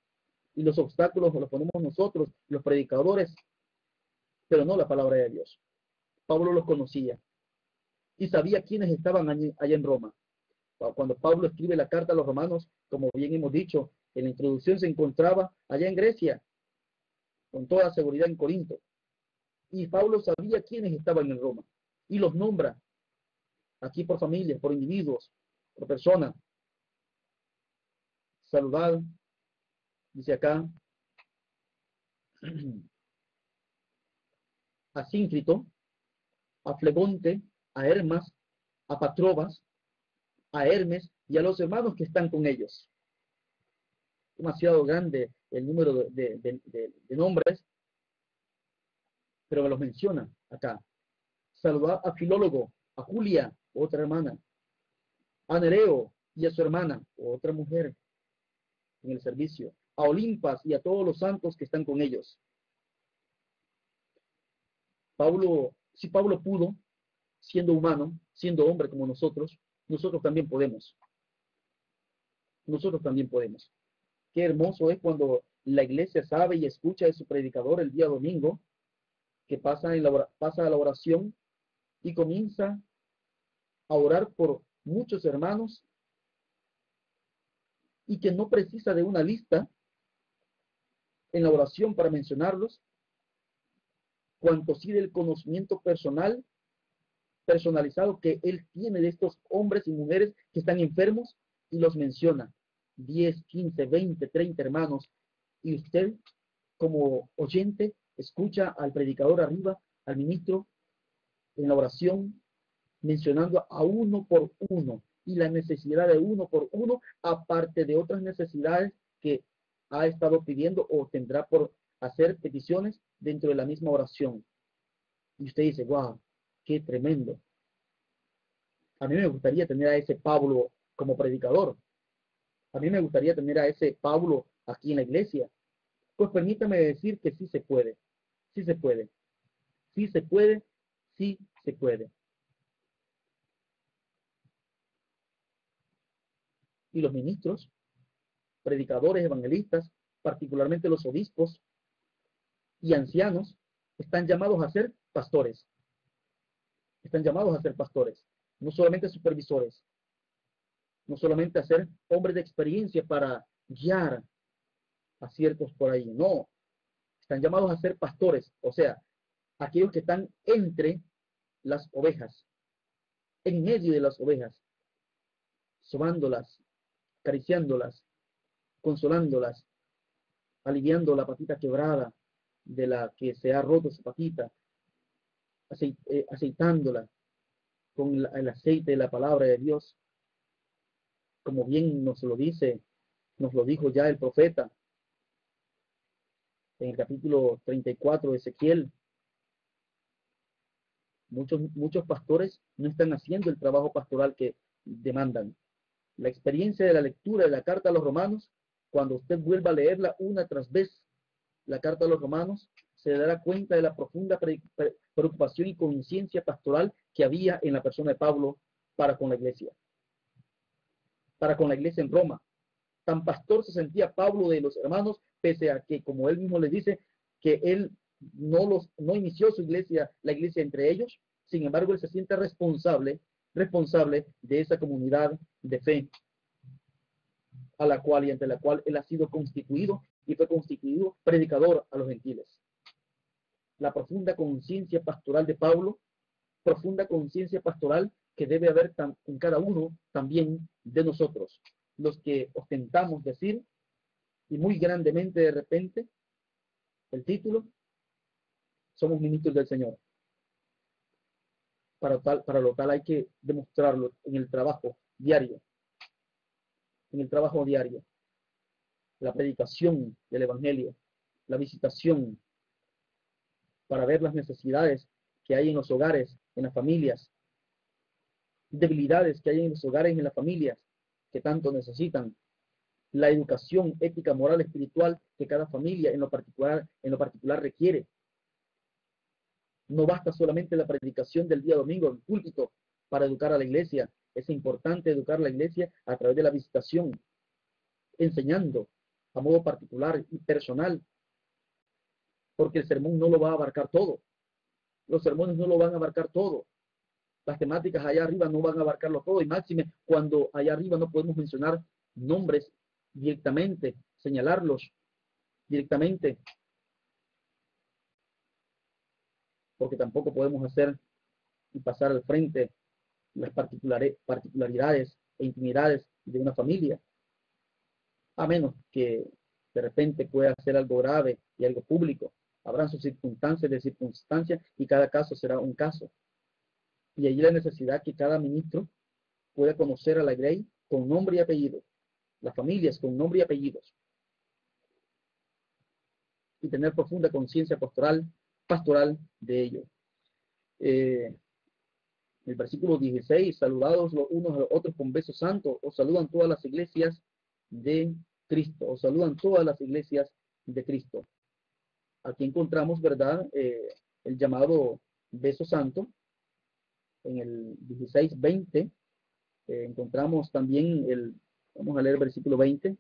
y los obstáculos los ponemos nosotros, los predicadores, pero no la palabra de Dios. Pablo los conocía y sabía quiénes estaban allá en Roma. Cuando Pablo escribe la carta a los romanos, como bien hemos dicho, en la introducción se encontraba allá en Grecia, con toda seguridad en Corinto. Y Pablo sabía quiénes estaban en Roma y los nombra aquí por familias, por individuos, por personas. Saludad, dice acá, a Síncrito, a Flegonte, a Hermas, a Patrobas, a Hermes y a los hermanos que están con ellos. Demasiado grande el número de nombres, pero me los menciona acá. Saludad a Filólogo, a Julia, otra hermana, a Nereo y a su hermana, otra mujer en el servicio, a Olimpas y a todos los santos que están con ellos. Pablo, si Pablo pudo, siendo humano, siendo hombre como nosotros también podemos. Nosotros también podemos. Qué hermoso es cuando la iglesia sabe y escucha de su predicador el día domingo, que pasa a la oración y comienza a orar por muchos hermanos y que no precisa de una lista en la oración para mencionarlos, cuanto sí del conocimiento personalizado que él tiene de estos hombres y mujeres que están enfermos y los menciona. 10, 15, 20, 30 hermanos. Y usted, como oyente, escucha al predicador arriba, al ministro, en la oración, mencionando a uno por uno y la necesidad de uno por uno, aparte de otras necesidades que ha estado pidiendo o tendrá por hacer peticiones dentro de la misma oración. Y usted dice, wow, qué tremendo. A mí me gustaría tener a ese Pablo como predicador. A mí me gustaría tener a ese Pablo aquí en la iglesia. Pues permítame decir que sí se puede. Sí se puede. Sí se puede. Sí se puede. Y los ministros, predicadores, evangelistas, particularmente los obispos y ancianos, están llamados a ser pastores. Están llamados a ser pastores, no solamente supervisores, no solamente a ser hombres de experiencia para guiar a ciertos por ahí, no. Están llamados a ser pastores, o sea, aquellos que están entre las ovejas, en medio de las ovejas, sobándolas, acariciándolas, consolándolas, aliviando la patita quebrada de la que se ha roto su patita, aceitándola con el aceite de la palabra de Dios, como bien nos lo dice, nos lo dijo ya el profeta en el capítulo 34 de Ezequiel. Muchos pastores no están haciendo el trabajo pastoral que demandan. La experiencia de la lectura de la carta a los romanos, cuando usted vuelva a leerla una tras vez, la carta a los romanos, se dará cuenta de la profunda preocupación y conciencia pastoral que había en la persona de Pablo para con la iglesia en Roma. Tan pastor se sentía Pablo de los hermanos, pese a que, como él mismo les dice, que él no inició la iglesia entre ellos. Sin embargo, él se siente responsable de esa comunidad de fe a la cual y ante la cual él ha sido constituido y fue constituido predicador a los gentiles. La profunda conciencia pastoral de Pablo, profunda conciencia pastoral que debe haber en cada uno también de nosotros, los que ostentamos decir, y muy grandemente de repente, el título, somos ministros del Señor. Para lo tal hay que demostrarlo en el trabajo diario. La predicación del Evangelio, la visitación, para ver las necesidades que hay en los hogares, en las familias, debilidades que hay en los hogares y en las familias que tanto necesitan, la educación ética, moral, espiritual que cada familia en lo particular requiere. No basta solamente la predicación del día domingo en púlpito para educar a la iglesia. Es importante educar a la iglesia a través de la visitación, enseñando a modo particular y personal, porque el sermón no lo va a abarcar todo. Los sermones no lo van a abarcar todo. Las temáticas allá arriba no van a abarcarlo todo, y máxime cuando allá arriba no podemos mencionar nombres directamente, señalarlos directamente, porque tampoco podemos hacer y pasar al frente las particularidades e intimidades de una familia, a menos que de repente pueda ser algo grave y algo público. Habrán sus circunstancias y cada caso será un caso. Y allí la necesidad que cada ministro pueda conocer a la grey con nombre y apellido, las familias con nombre y apellidos, y tener profunda conciencia pastoral de ello. El versículo 16, saludados los unos a los otros con beso santo, os saludan todas las iglesias de Cristo, os saludan todas las iglesias de Cristo. Aquí encontramos, ¿verdad?, el llamado beso santo. En el 16:20 encontramos también vamos a leer el versículo 20.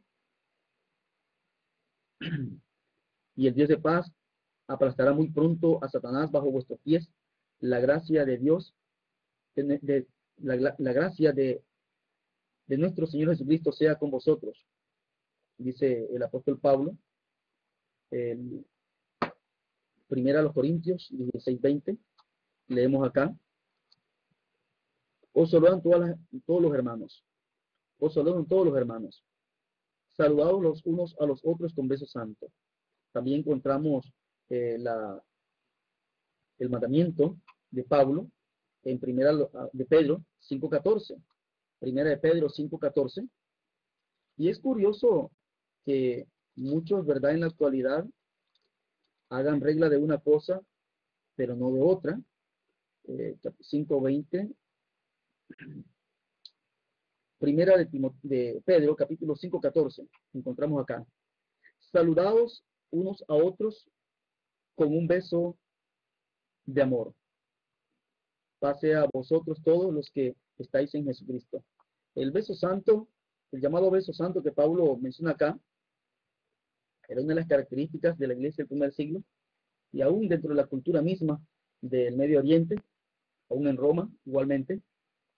Y el Dios de paz aplastará muy pronto a Satanás bajo vuestros pies. La gracia de Dios, la gracia de nuestro Señor Jesucristo sea con vosotros, dice el apóstol Pablo. Primera a los Corintios 16:20, leemos acá: os saludan todos los hermanos. Os saludan todos los hermanos. Saludados los unos a los otros con beso santo. También encontramos el mandamiento de Pablo en Primera de Pedro 5:14. Primera de Pedro 5:14. Y es curioso que muchos, ¿verdad?, en la actualidad hagan regla de una cosa, pero no de otra. 5:20. Primera de Pedro, capítulo 5:14. Encontramos acá: saludados unos a otros con un beso de amor. Pase a vosotros todos los que estáis en Jesucristo. El beso santo, el llamado beso santo que Pablo menciona acá, era una de las características de la iglesia del primer siglo, y aún dentro de la cultura misma del Medio Oriente, aún en Roma, igualmente,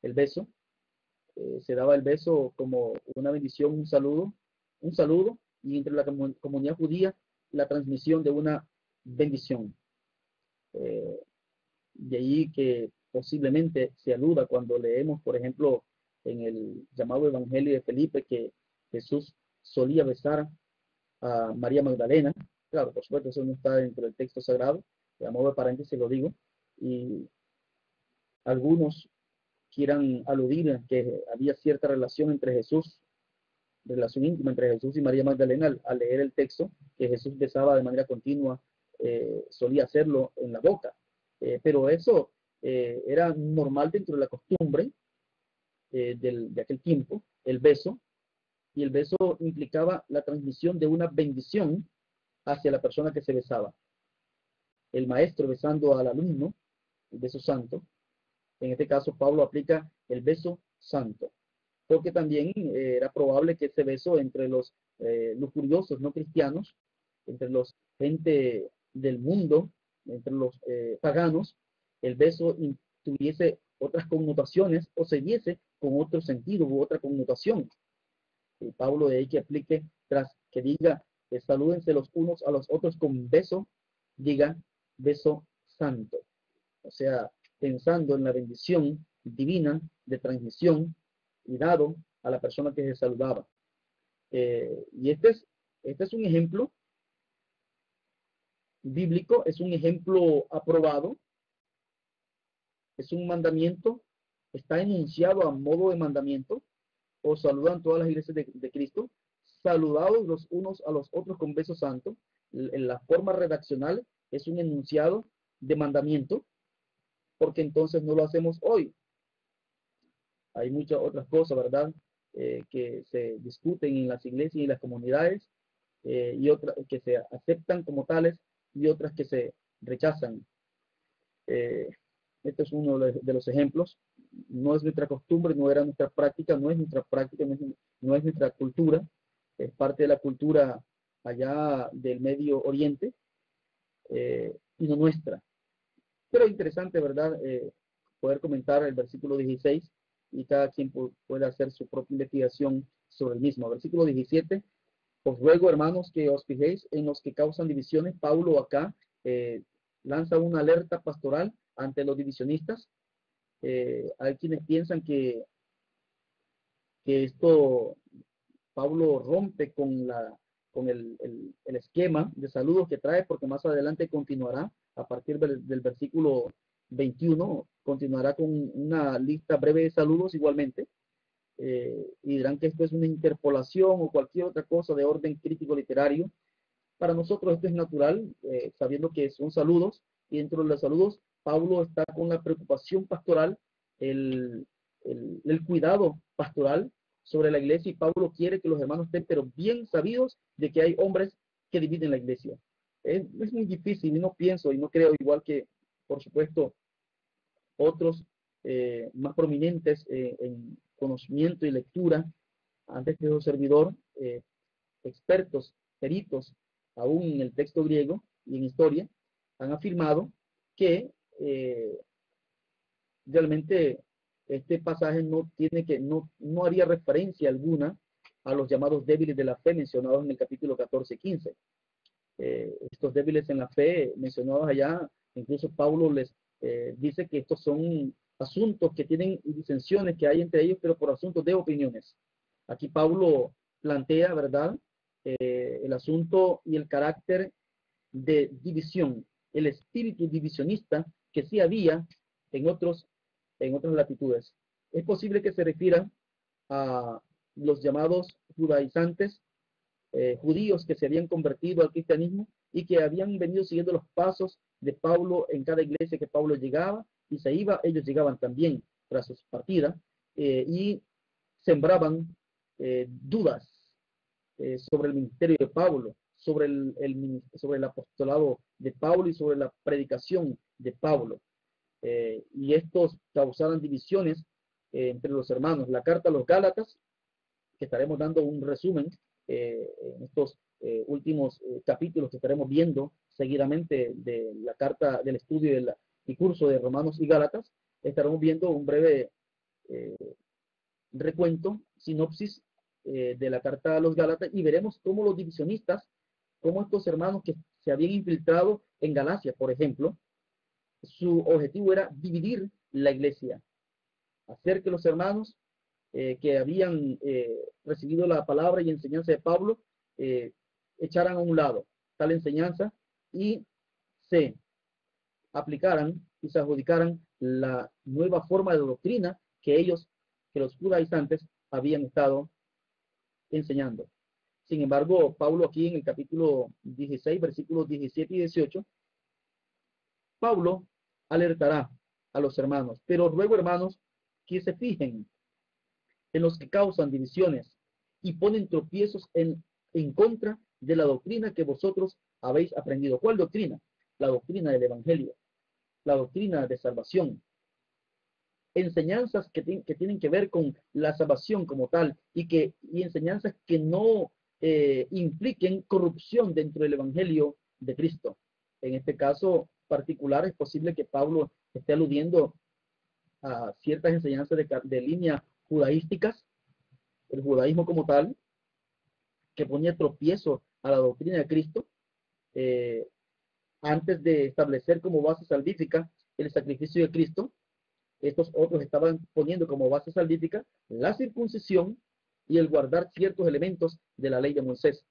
el beso, se daba el beso como una bendición, un saludo, y entre la comunidad judía, la transmisión de una bendición. De ahí que posiblemente se aluda cuando leemos, por ejemplo, en el llamado Evangelio de Felipe, que Jesús solía besar a María Magdalena. Claro, por supuesto, eso no está dentro del texto sagrado, de modo de paréntesis lo digo, y algunos quieran aludir a que había cierta relación íntima entre Jesús y María Magdalena al leer el texto, que Jesús besaba de manera continua, solía hacerlo en la boca. Pero eso era normal dentro de la costumbre de aquel tiempo, el beso, y el beso implicaba la transmisión de una bendición hacia la persona que se besaba. El maestro besando al alumno el beso santo. En este caso, Pablo aplica el beso santo, porque también era probable que ese beso entre los lujuriosos no cristianos, entre los gente del mundo, entre los paganos, el beso tuviese otras connotaciones o se diese con otro sentido u otra connotación. Y Pablo de ahí que aplique, tras que diga, salúdense los unos a los otros con beso, diga beso santo. O sea, pensando en la bendición divina de transmisión y dado a la persona que se saludaba. Y este es un ejemplo bíblico, es un ejemplo aprobado, es un mandamiento, está enunciado a modo de mandamiento. Os saludan todas las iglesias de Cristo, saludados los unos a los otros con beso santo. En la forma redaccional es un enunciado de mandamiento, porque entonces no lo hacemos hoy. Hay muchas otras cosas, ¿verdad? Que se discuten en las iglesias y en las comunidades, y otras que se aceptan como tales y otras que se rechazan. Este es uno de los ejemplos. No es nuestra costumbre, no era nuestra práctica, no es nuestra práctica, no es nuestra cultura, es parte de la cultura allá del Medio Oriente, y no nuestra. Pero interesante, ¿verdad? Poder comentar el versículo 16 y cada quien puede hacer su propia investigación sobre el mismo. Versículo 17, os ruego, hermanos, que os fijéis en los que causan divisiones. Pablo acá lanza una alerta pastoral ante los divisionistas. Hay quienes piensan que esto Pablo rompe con el esquema de saludos que trae, porque más adelante continuará, a partir del versículo 21, continuará con una lista breve de saludos igualmente, y dirán que esto es una interpolación o cualquier otra cosa de orden crítico literario. Para nosotros esto es natural, sabiendo que son saludos, y dentro de los saludos, Pablo está con la preocupación pastoral, el cuidado pastoral sobre la iglesia, y Pablo quiere que los hermanos estén pero bien sabidos de que hay hombres que dividen la iglesia. Es muy difícil, y no pienso y no creo, igual que, por supuesto, otros más prominentes en conocimiento y lectura, antes que su servidor, expertos, peritos, aún en el texto griego y en historia, han afirmado que realmente este pasaje no haría referencia alguna a los llamados débiles de la fe mencionados en el capítulo 14 y 15. Estos débiles en la fe mencionados allá, incluso Pablo les dice que estos son asuntos que tienen disensiones que hay entre ellos, pero por asuntos de opiniones. Aquí Pablo plantea, ¿verdad?, el asunto y el carácter de división, el espíritu divisionista que sí había en otras latitudes. Es posible que se refiera a los llamados judaizantes, judíos que se habían convertido al cristianismo y que habían venido siguiendo los pasos de Pablo en cada iglesia que Pablo llegaba y se iba. Ellos llegaban también tras su partida, y sembraban dudas sobre el ministerio de Pablo, sobre el apostolado de Pablo y sobre la predicación de Pablo. Y estos causaron divisiones entre los hermanos. La carta a los Gálatas, que estaremos dando un resumen en estos últimos capítulos que estaremos viendo seguidamente de la carta, del estudio y curso de Romanos y Gálatas, estaremos viendo un breve recuento, sinopsis de la carta a los Gálatas, y veremos cómo los divisionistas, cómo estos hermanos que se habían infiltrado en Galacia, por ejemplo, su objetivo era dividir la iglesia, hacer que los hermanos que habían recibido la palabra y enseñanza de Pablo echaran a un lado tal enseñanza y se aplicaran y se adjudicaran la nueva forma de doctrina que los judaizantes habían estado enseñando. Sin embargo, Pablo aquí en el capítulo 16, versículos 17 y 18, Pablo alertará a los hermanos: pero ruego, hermanos, que se fijen en los que causan divisiones y ponen tropiezos en contra de la doctrina que vosotros habéis aprendido. ¿Cuál doctrina? La doctrina del Evangelio. la doctrina de salvación. Enseñanzas que tienen que ver con la salvación como tal y enseñanzas que no impliquen corrupción dentro del Evangelio de Cristo. En este caso particular es posible que Pablo esté aludiendo a ciertas enseñanzas de línea judaísticas, el judaísmo como tal, que ponía tropiezo a la doctrina de Cristo, eh, antes de establecer como base salvífica el sacrificio de Cristo. Estos otros estaban poniendo como base salvífica la circuncisión y el guardar ciertos elementos de la ley de Moisés.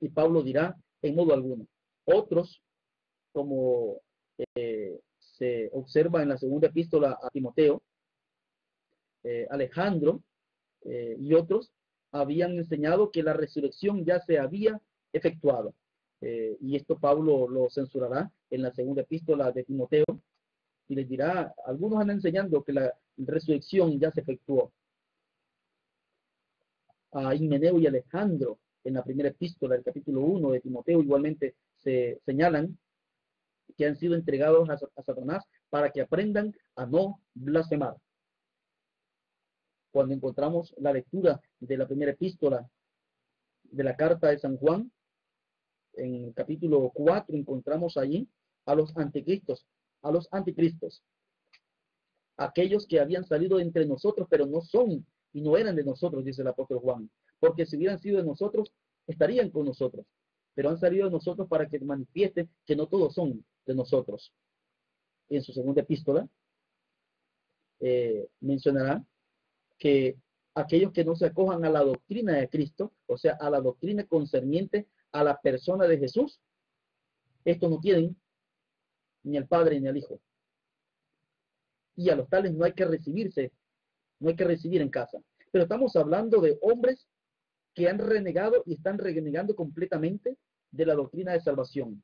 Y Pablo dirá, en modo alguno. Otros, como se observa en la segunda epístola a Timoteo, Alejandro y otros habían enseñado que la resurrección ya se había efectuado. Y esto Pablo lo censurará en la segunda epístola de Timoteo y les dirá, algunos andan enseñando que la resurrección ya se efectuó. A Himeneo y Alejandro en la primera epístola del capítulo 1 de Timoteo igualmente se señalan que han sido entregados a Satanás para que aprendan a no blasfemar. Cuando encontramos la lectura de la primera epístola de la carta de San Juan, en el capítulo 4 encontramos allí a los anticristos, aquellos que habían salido de entre nosotros, pero no son y no eran de nosotros, dice el apóstol Juan, porque si hubieran sido de nosotros, estarían con nosotros, pero han salido de nosotros para que manifieste que no todos son de nosotros. En su segunda epístola mencionará que aquellos que no se acojan a la doctrina de Cristo, o sea, a la doctrina concerniente a la persona de Jesús, estos no tienen ni al Padre ni al Hijo. Y a los tales no hay que recibir en casa. Pero estamos hablando de hombres que han renegado y están renegando completamente de la doctrina de salvación,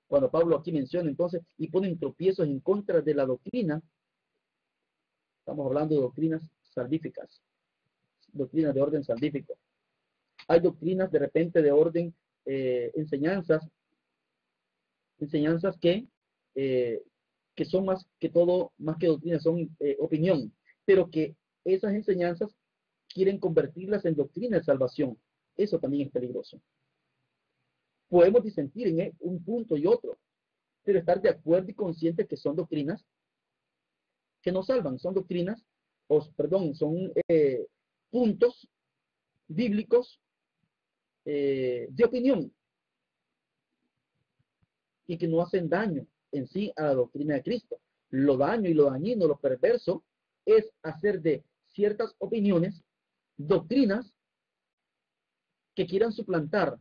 Cuando Pablo aquí menciona entonces y ponen tropiezos en contra de la doctrina, estamos hablando de doctrinas salvíficas, doctrinas de orden salvífico. Hay doctrinas de repente de orden, enseñanzas que son más que todo, más que doctrinas, son opinión, pero que esas enseñanzas quieren convertirlas en doctrina de salvación. Eso también es peligroso. Podemos disentir en un punto y otro, pero estar de acuerdo y consciente que son doctrinas que nos salvan, son doctrinas, son puntos bíblicos de opinión y que no hacen daño en sí a la doctrina de Cristo. Lo daño y lo dañino, lo perverso, es hacer de ciertas opiniones doctrinas que quieran suplantar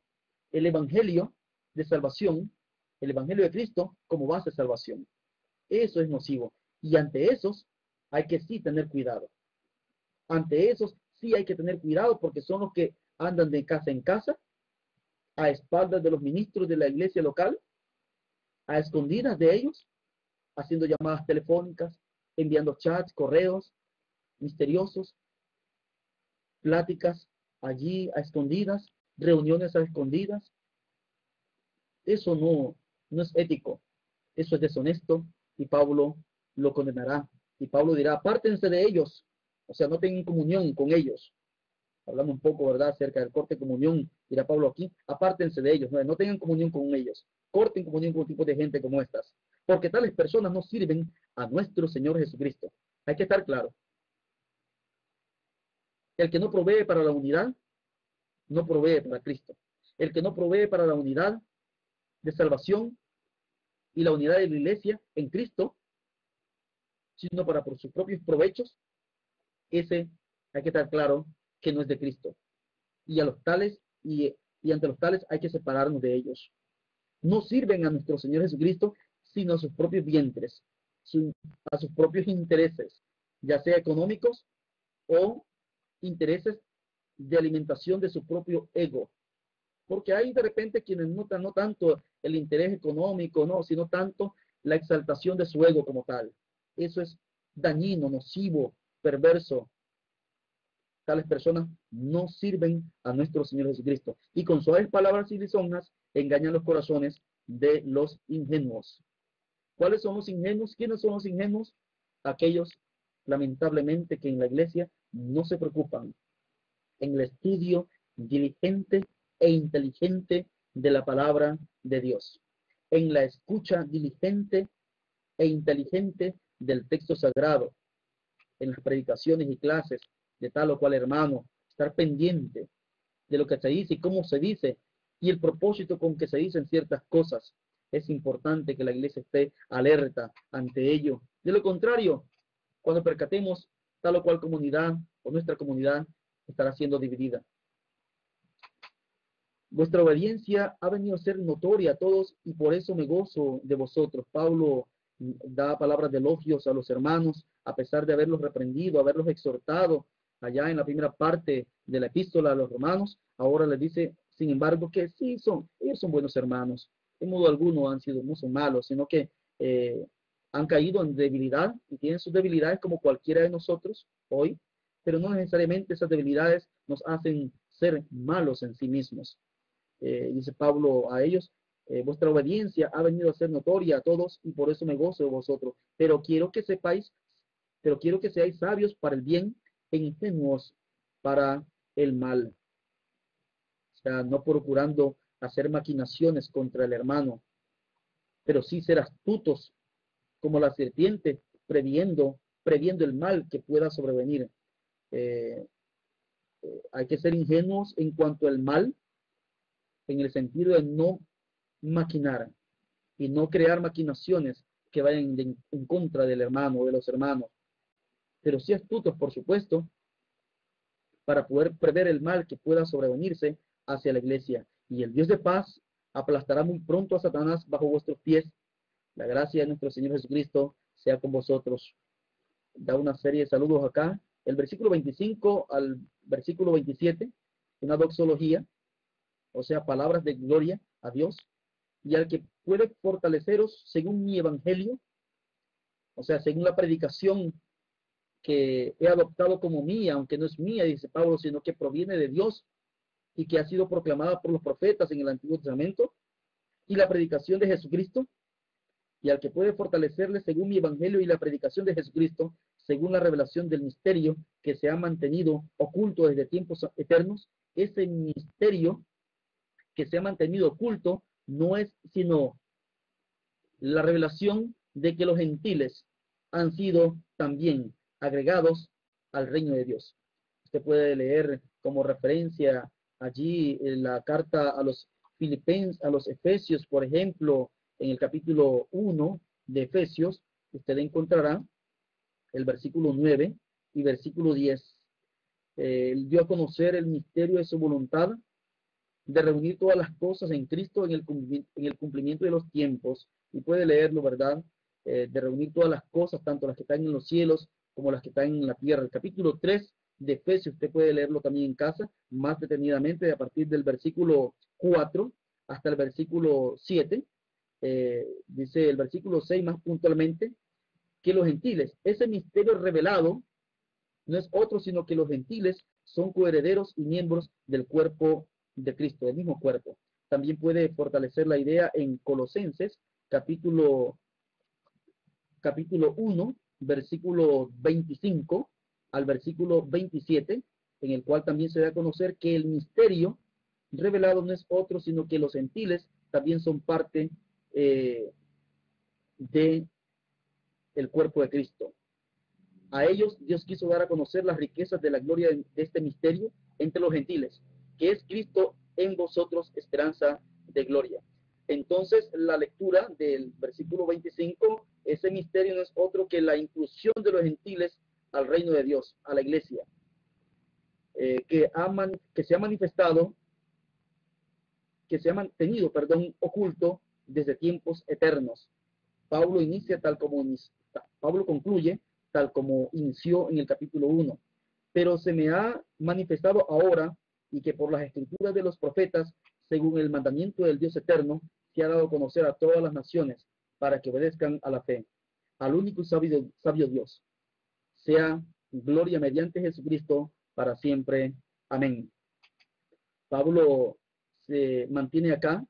el evangelio de salvación, el evangelio de Cristo como base de salvación. Eso es nocivo. Y ante esos hay que sí tener cuidado. Ante esos sí hay que tener cuidado porque son los que andan de casa en casa, a espaldas de los ministros de la iglesia local, a escondidas de ellos, haciendo llamadas telefónicas, enviando chats, correos misteriosos, pláticas allí a escondidas, reuniones a escondidas. Eso no es ético, eso es deshonesto y Pablo lo condenará. Y Pablo dirá, apártense de ellos, o sea, no tengan comunión con ellos. Hablando un poco, ¿verdad?, acerca del corte de comunión, dirá Pablo aquí, apártense de ellos, no tengan comunión con ellos, corten comunión con un tipo de gente como estas, porque tales personas no sirven a nuestro Señor Jesucristo. Hay que estar claro. El que no provee para la unidad, no provee para Cristo. El que no provee para la unidad de salvación y la unidad de la iglesia en Cristo, sino para por sus propios provechos, ese hay que estar claro que no es de Cristo. Y a los tales, y ante los tales hay que separarnos de ellos. No sirven a nuestro Señor Jesucristo, sino a sus propios vientres, a sus propios intereses, ya sea económicos o intereses de alimentación de su propio ego. Porque hay de repente quienes notan no tanto el interés económico, no, sino tanto la exaltación de su ego como tal. Eso es dañino, nocivo, perverso. Tales personas no sirven a nuestro Señor Jesucristo. Y con suaves palabras y lisonjas engañan los corazones de los ingenuos. ¿Cuáles son los ingenuos? ¿Quiénes son los ingenuos? Aquellos, lamentablemente, que en la iglesia no se preocupan en el estudio diligente e inteligente de la palabra de Dios, en la escucha diligente e inteligente del texto sagrado, en las predicaciones y clases de tal o cual hermano, estar pendiente de lo que se dice y cómo se dice y el propósito con que se dicen ciertas cosas. Es importante que la iglesia esté alerta ante ello. De lo contrario, cuando percatemos tal o cual comunidad o nuestra comunidad estará siendo dividida. Vuestra obediencia ha venido a ser notoria a todos y por eso me gozo de vosotros. Pablo da palabras de elogios a los hermanos, a pesar de haberlos reprendido, haberlos exhortado allá en la primera parte de la epístola a los romanos. Ahora les dice, sin embargo, que sí ellos son buenos hermanos. En modo alguno no son malos, sino que han caído en debilidad y tienen sus debilidades como cualquiera de nosotros hoy, pero no necesariamente esas debilidades nos hacen ser malos en sí mismos. Dice Pablo a ellos, vuestra obediencia ha venido a ser notoria a todos y por eso me gozo de vosotros. Pero quiero que seáis sabios para el bien e ingenuos para el mal. O sea, no procurando hacer maquinaciones contra el hermano, pero sí ser astutos como la serpiente, previendo el mal que pueda sobrevenir. Hay que ser ingenuos en cuanto al mal, en el sentido de no maquinar y no crear maquinaciones que vayan en contra del hermano o de los hermanos, pero sí astutos, por supuesto, para poder prever el mal que pueda sobrevenirse hacia la iglesia. Y el Dios de paz aplastará muy pronto a Satanás bajo vuestros pies. La gracia de nuestro Señor Jesucristo sea con vosotros. Da una serie de saludos acá. El versículo 25 al versículo 27, una doxología, o sea, palabras de gloria a Dios, y al que puede fortaleceros según mi evangelio, o sea, según la predicación que he adoptado como mía, aunque no es mía, dice Pablo, sino que proviene de Dios y que ha sido proclamada por los profetas en el Antiguo Testamento, y la predicación de Jesucristo, y al que puede fortalecerle según mi evangelio y la predicación de Jesucristo, según la revelación del misterio que se ha mantenido oculto desde tiempos eternos. Ese misterio que se ha mantenido oculto no es sino la revelación de que los gentiles han sido también agregados al reino de Dios. Usted puede leer como referencia allí la carta a los Filipenses, a los Efesios, por ejemplo, en el capítulo 1 de Efesios, usted encontrará el versículo 9 y versículo 10. Él dio a conocer el misterio de su voluntad, de reunir todas las cosas en Cristo en el cumplimiento de los tiempos. Y puede leerlo, ¿verdad? De reunir todas las cosas, tanto las que están en los cielos como las que están en la tierra. El capítulo 3 de Efesios, usted puede leerlo también en casa, más detenidamente, a partir del versículo 4 hasta el versículo 7. Dice el versículo 6 más puntualmente, que los gentiles, ese misterio revelado, no es otro sino que los gentiles son coherederos y miembros del cuerpo de Cristo, del mismo cuerpo. También puede fortalecer la idea en Colosenses, capítulo 1, versículo 25 al versículo 27, en el cual también se da a conocer que el misterio revelado no es otro, sino que los gentiles también son parte de el cuerpo de Cristo. A ellos Dios quiso dar a conocer las riquezas de la gloria de este misterio entre los gentiles, que es Cristo en vosotros, esperanza de gloria. Entonces, la lectura del versículo 25, ese misterio no es otro que la inclusión de los gentiles al reino de Dios, a la iglesia, que se ha manifestado, que se ha mantenido, oculto desde tiempos eternos. Pablo concluye tal como inició en el capítulo 1. Pero se me ha manifestado ahora, y que por las escrituras de los profetas, según el mandamiento del Dios eterno, se ha dado a conocer a todas las naciones, para que obedezcan a la fe, al único y sabio Dios. Sea gloria mediante Jesucristo para siempre. Amén. Pablo se mantiene acá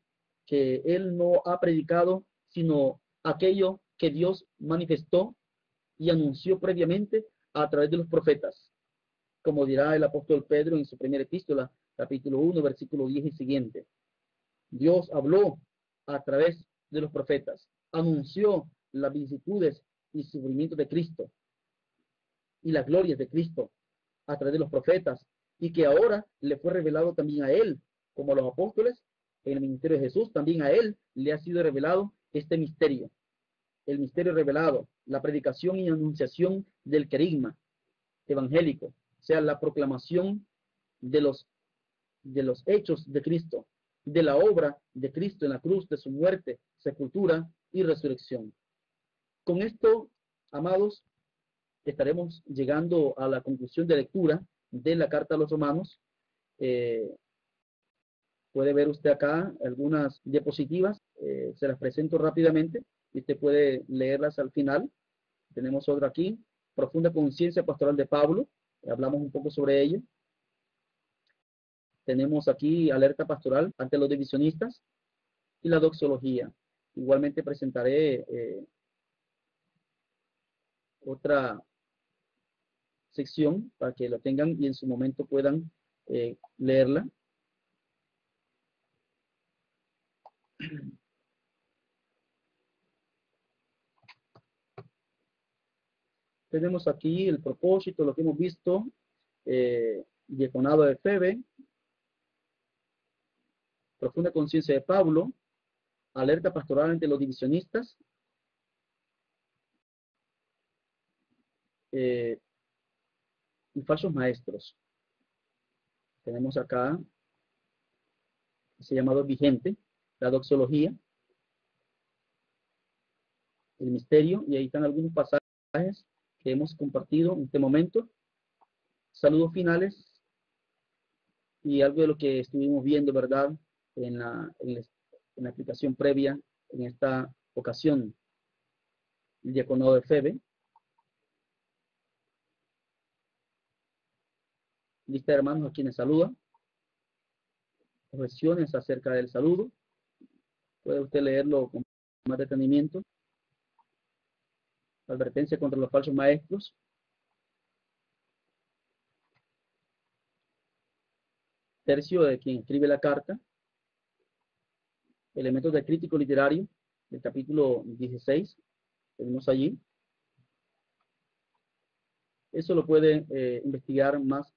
que él no ha predicado sino aquello que Dios manifestó y anunció previamente a través de los profetas, como dirá el apóstol Pedro en su primera epístola, capítulo 1, versículo 10 y siguiente. Dios habló a través de los profetas, anunció las vicisitudes y sufrimientos de Cristo y las glorias de Cristo a través de los profetas, y que ahora le fue revelado también a él, como a los apóstoles, en el ministerio de Jesús, también a él le ha sido revelado este misterio, el misterio revelado, la predicación y anunciación del querigma evangélico, o sea, la proclamación de los hechos de Cristo, de la obra de Cristo en la cruz, de su muerte, sepultura y resurrección. Con esto, amados, estaremos llegando a la conclusión de lectura de la carta a los romanos. Puede ver usted acá algunas diapositivas, se las presento rápidamente y usted puede leerlas al final. Tenemos otra aquí, profunda conciencia pastoral de Pablo, hablamos un poco sobre ello. Tenemos aquí alerta pastoral ante los divisionistas y la doxología. Igualmente presentaré otra sección para que lo tengan y en su momento puedan leerla. Tenemos aquí el propósito, lo que hemos visto, diaconado de Febe, profunda conciencia de Pablo, alerta pastoral ante los divisionistas, y falsos maestros. Tenemos acá ese llamado vigente, la doxología, el misterio, y ahí están algunos pasajes que hemos compartido en este momento. Saludos finales y algo de lo que estuvimos viendo, ¿verdad? En la aplicación previa, en esta ocasión, el diaconado de Febe. Lista de hermanos a quienes saludan. Objeciones acerca del saludo. Puede usted leerlo con más detenimiento. Advertencia contra los falsos maestros. Tercio de quien escribe la carta. Elementos de crítico literario, del capítulo 16. Tenemos allí. Eso lo puede investigar más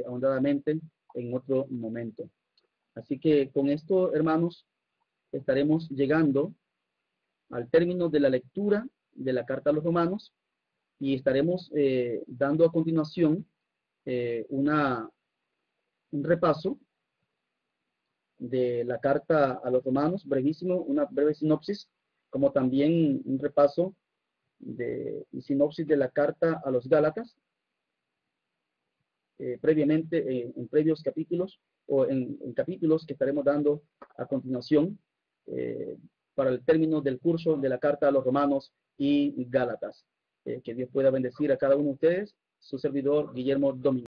ahondadamente en otro momento. Así que con esto, hermanos, estaremos llegando al término de la lectura de la carta a los romanos y estaremos dando a continuación un repaso de la carta a los romanos, brevísimo, una breve sinopsis, como también un repaso y sinopsis de la carta a los Gálatas, previamente en previos capítulos o en capítulos que estaremos dando a continuación para el término del curso de la carta a los romanos y Gálatas. Que Dios pueda bendecir a cada uno de ustedes. Su servidor, Guillermo Domínguez.